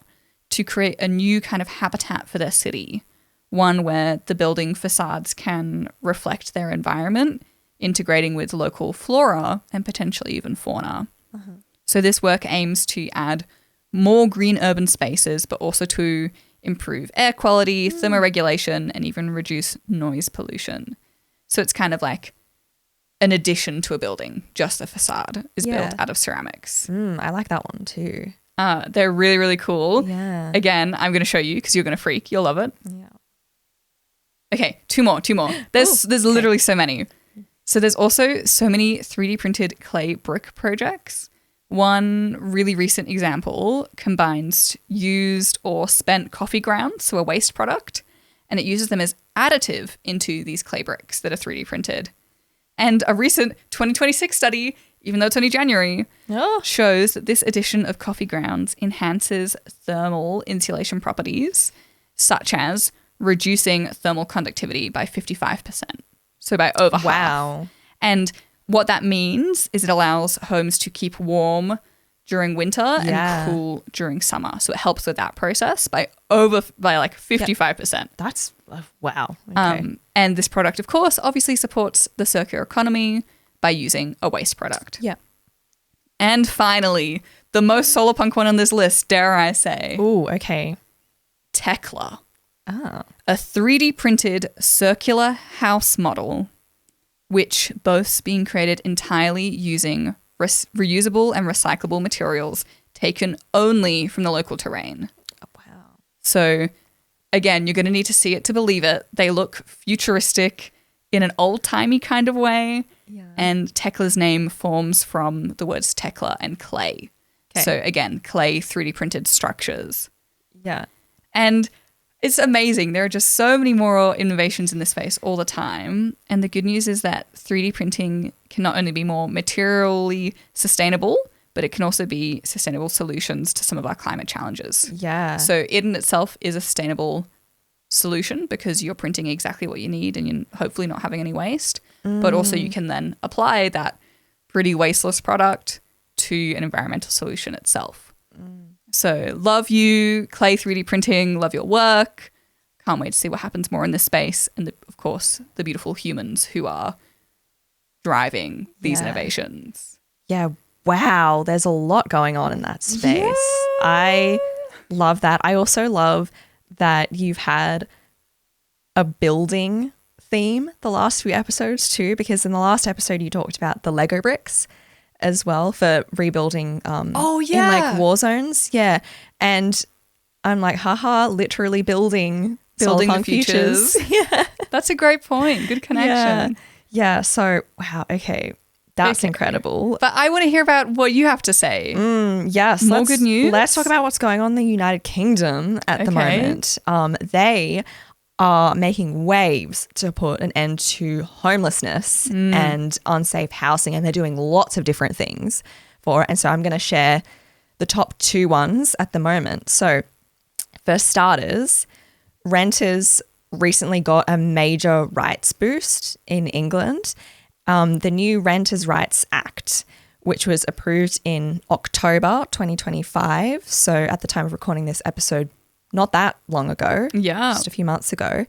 to create a new kind of habitat for their city, one where the building facades can reflect their environment, integrating with local flora and potentially even fauna. So this work aims to add more green urban spaces, but also to improve air quality, thermoregulation, and even reduce noise pollution. So it's kind of like an addition to a building. Just the facade is built out of ceramics. I like that one too. They're really, really cool. Yeah. Again, I'm going to show you because you're going to freak. You'll love it. Yeah. Okay, two more. There's literally so many. So there's also so many 3D printed clay brick projects. One really recent example combines used or spent coffee grounds, so a waste product, and it uses them as additive into these clay bricks that are 3D printed. And a recent 2026 study, even though it's only January, shows that this addition of coffee grounds enhances thermal insulation properties, such as reducing thermal conductivity by 55%. So by over half. Wow. And what that means is it allows homes to keep warm during winter and cool during summer. So it helps with that process by like 55%. That's wow. Okay. And this product, of course, obviously supports the circular economy by using a waste product. Yeah. And finally, the most solarpunk one on this list, dare I say. Ooh, okay. Tekla. Ah. A 3D printed circular house model, which boasts being created entirely using reusable and recyclable materials taken only from the local terrain. Oh, wow. So, again, you're going to need to see it to believe it. They look futuristic in an old-timey kind of way. Yeah. And Tekla's name forms from the words Tekla and clay. Okay. So, again, clay 3D printed structures. Yeah. And it's amazing. There are just so many more innovations in this space all the time. And the good news is that 3D printing can not only be more materially sustainable, but it can also be sustainable solutions to some of our climate challenges. Yeah. So it in itself is a sustainable solution because you're printing exactly what you need and you're hopefully not having any waste. But also you can then apply that pretty wasteless product to an environmental solution itself. So love you, clay 3D printing, love your work. Can't wait to see what happens more in this space. And of course, the beautiful humans who are driving these innovations. Yeah. Wow. There's a lot going on in that space. Yeah. I love that. I also love that you've had a building theme the last few episodes too, because in the last episode you talked about the Lego bricks as well for rebuilding in like war zones. Yeah. And I'm like, haha, literally building the futures. Yeah. That's a great point. Good connection. Yeah. So, wow. Okay. That's incredible. But I want to hear about what you have to say. Yes. More good news. Let's talk about what's going on in the United Kingdom at the moment. They are making waves to put an end to homelessness and unsafe housing, and they're doing lots of different things for it. And so I'm going to share the top 2 ones at the moment. So for starters, renters recently got a major rights boost in England. The new Renters' Rights Act, which was approved in October 2025. So at the time of recording this episode, not that long ago. Yeah. Just a few months ago.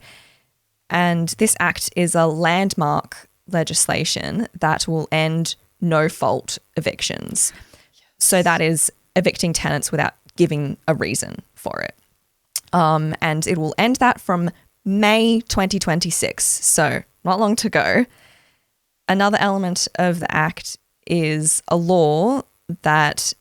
And this act is a landmark legislation that will end no-fault evictions. Yes. So that is evicting tenants without giving a reason for it. And it will end that from May 2026. So not long to go. Another element of the act is a law that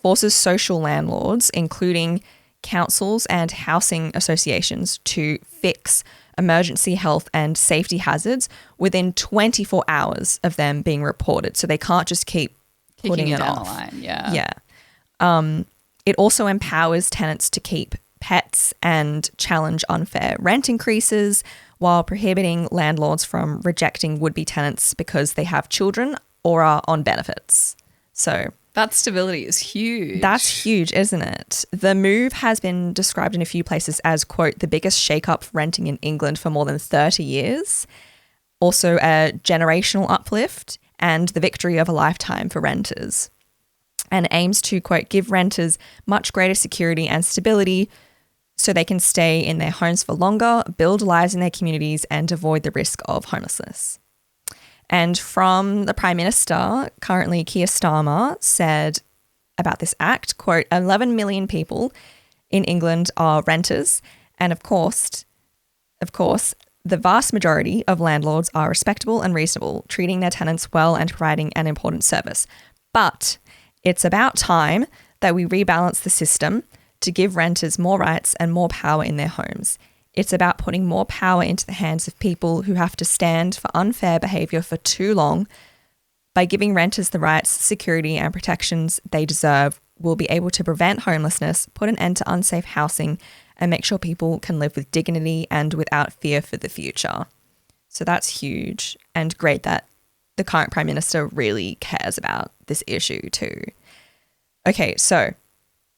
forces social landlords, including councils and housing associations, to fix emergency health and safety hazards within 24 hours of them being reported. So they can't just keep putting it off. Yeah. It also empowers tenants to keep pets and challenge unfair rent increases, while prohibiting landlords from rejecting would-be tenants because they have children or are on benefits. So that stability is huge. That's huge, isn't it? The move has been described in a few places as, quote, the biggest shake-up for renting in England for more than 30 years. Also a generational uplift and the victory of a lifetime for renters. And aims to, quote, give renters much greater security and stability so they can stay in their homes for longer, build lives in their communities, and avoid the risk of homelessness. And from the Prime Minister, currently Keir Starmer, said about this act, quote, 11 million people in England are renters. And of course, the vast majority of landlords are respectable and reasonable, treating their tenants well and providing an important service. But it's about time that we rebalance the system to give renters more rights and more power in their homes. It's about putting more power into the hands of people who have to stand for unfair behaviour for too long. By giving renters the rights, security and protections they deserve, we'll be able to prevent homelessness, put an end to unsafe housing, and make sure people can live with dignity and without fear for the future. So that's huge, and great that the current Prime Minister really cares about this issue too. Okay, so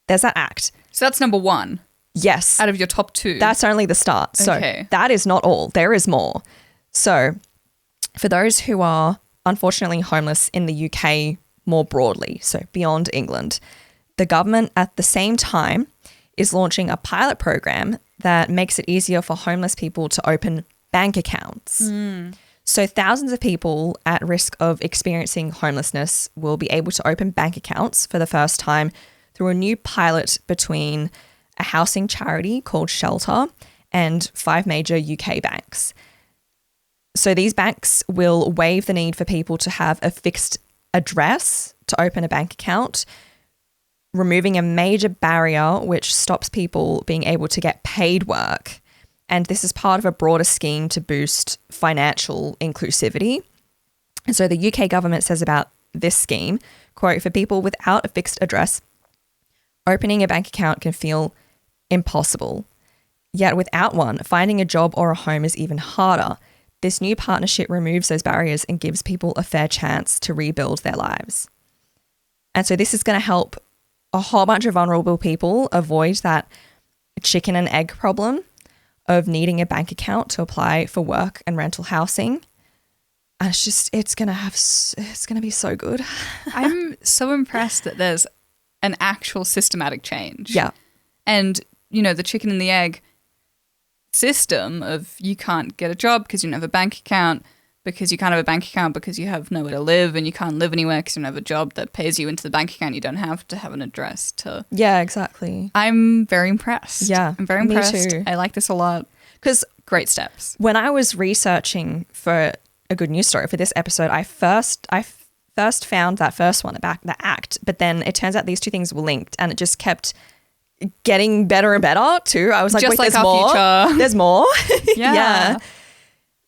there's that act. So that's number 1. Yes. Out of your top 2. That's only the start. So that is not all. There is more. So for those who are unfortunately homeless in the UK more broadly, so beyond England, the government at the same time is launching a pilot program that makes it easier for homeless people to open bank accounts. So thousands of people at risk of experiencing homelessness will be able to open bank accounts for the first time through a new pilot between a housing charity called Shelter and 5 major UK banks. So these banks will waive the need for people to have a fixed address to open a bank account, removing a major barrier which stops people being able to get paid work. And this is part of a broader scheme to boost financial inclusivity. And so the UK government says about this scheme, quote, "For people without a fixed address, opening a bank account can feel impossible. Yet without one, finding a job or a home is even harder. This new partnership removes those barriers and gives people a fair chance to rebuild their lives." And so this is going to help a whole bunch of vulnerable people avoid that chicken and egg problem of needing a bank account to apply for work and rental housing. And it's going to be so good. I'm so impressed that there's an actual systematic change. Yeah. And, the chicken and the egg system of you can't get a job because you don't have a bank account, because you can't have a bank account because you have nowhere to live, and you can't live anywhere because you don't have a job that pays you into the bank account. You don't have to have an address to... Yeah, exactly. I'm very impressed. Yeah, I'm very impressed. Me too. I like this a lot. Because great steps. When I was researching for a good news story for this episode, I first found that first one about the act, but then it turns out these two things were linked, and it just kept getting better and better too. I was like, just wait, like there's more. Future. There's more. Yeah.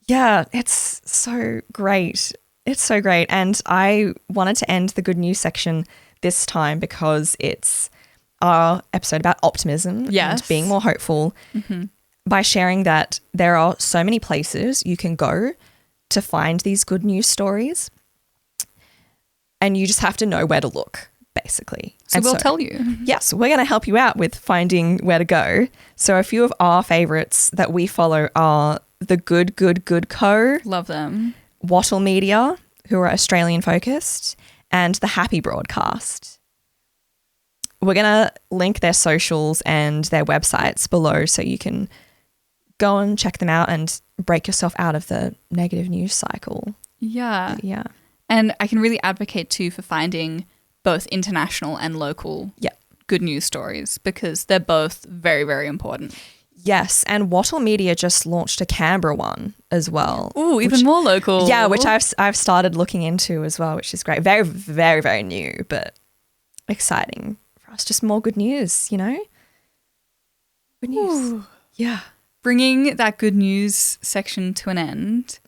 Yeah, it's so great. It's so great. And I wanted to end the good news section this time because it's our episode about optimism and being more hopeful by sharing that there are so many places you can go to find these good news stories, and you just have to know where to look, basically. So we'll tell you. Yes, we're going to help you out with finding where to go. So a few of our favorites that we follow are The Good Co. Love them. Wattle Media, who are Australian focused, and The Happy Broadcast. We're going to link their socials and their websites below so you can go and check them out and break yourself out of the negative news cycle. Yeah. Yeah. And I can really advocate too for finding both international and local good news stories, because they're both very, very important. Yes, and Wattle Media just launched a Canberra one as well. Ooh, even more local. Yeah, which I've started looking into as well, which is great. Very, very, very new, but exciting for us. Just more good news, Good news. Ooh. Yeah. Bringing that good news section to an end,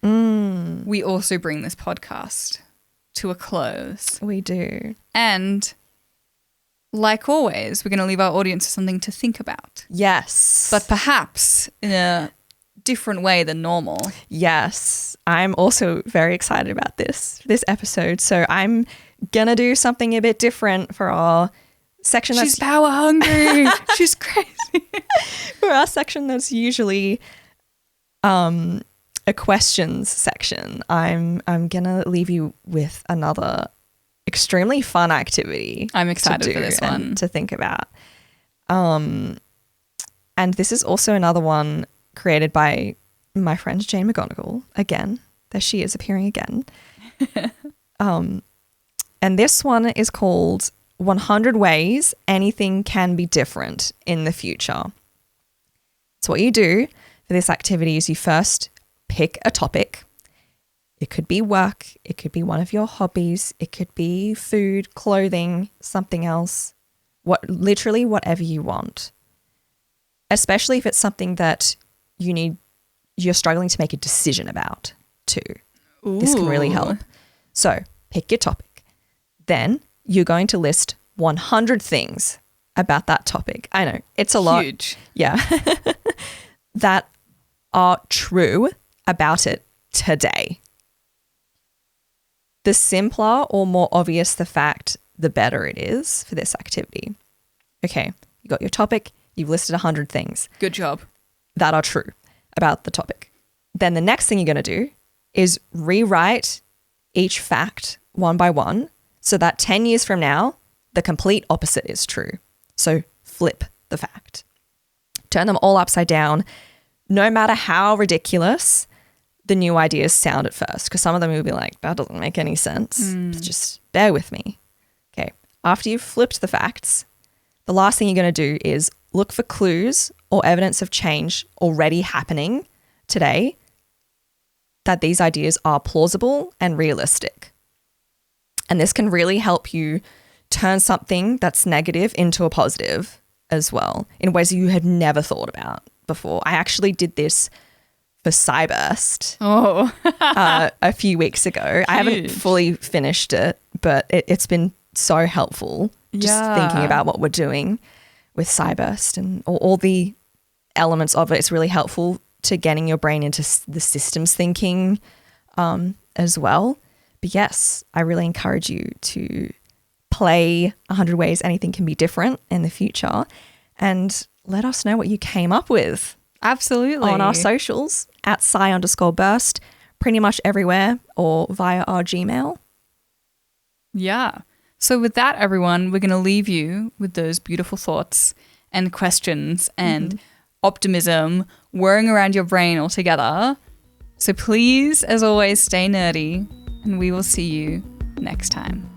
we also bring this podcast to a close. We do. And like always, we're going to leave our audience with something to think about. Yes. But perhaps in a different way than normal. Yes. I'm also very excited about this episode. So I'm going to do something a bit different for our section. She's power hungry. She's crazy. For our section that's usually a questions section, I'm going to leave you with another extremely fun activity. I'm excited for this one to think about. And this is also another one created by my friend Jane McGonigal. Again, there she is appearing again. And this one is called 100 Ways Anything Can Be Different in the Future. So what you do for this activity is you first pick a topic. It could be work. It could be one of your hobbies. It could be food, clothing, something else. Literally whatever you want. Especially if it's something that you're struggling to make a decision about too. Ooh. This can really help. So pick your topic. Then you're going to list 100 things about that topic. I know, it's a lot. Huge. Yeah. That are true about it today. The simpler or more obvious the fact, the better it is for this activity. Okay, you got your topic, you've listed 100 things. Good job. That are true about the topic. Then the next thing you're going to do is rewrite each fact one by one so that 10 years from now, the complete opposite is true. So flip the fact. Turn them all upside down. No matter how ridiculous the new ideas sound at first, because some of them will be like, that doesn't make any sense. So just bear with me. Okay. After you've flipped the facts, the last thing you're going to do is look for clues or evidence of change already happening today that these ideas are plausible and realistic. And this can really help you turn something that's negative into a positive as well, in ways you had never thought about before. I actually did this for Cyburst a few weeks ago. Huge. I haven't fully finished it, but it's been so helpful just thinking about what we're doing with Cyburst and all the elements of it. It's really helpful to getting your brain into the systems thinking as well. But yes, I really encourage you to play 100 Ways Anything Can Be Different in the future and let us know what you came up with. Absolutely. On our socials at @Sci_burst, pretty much everywhere, or via our Gmail. Yeah. So with that, everyone, we're going to leave you with those beautiful thoughts and questions and optimism whirring around your brain all together. So please, as always, stay nerdy, and we will see you next time.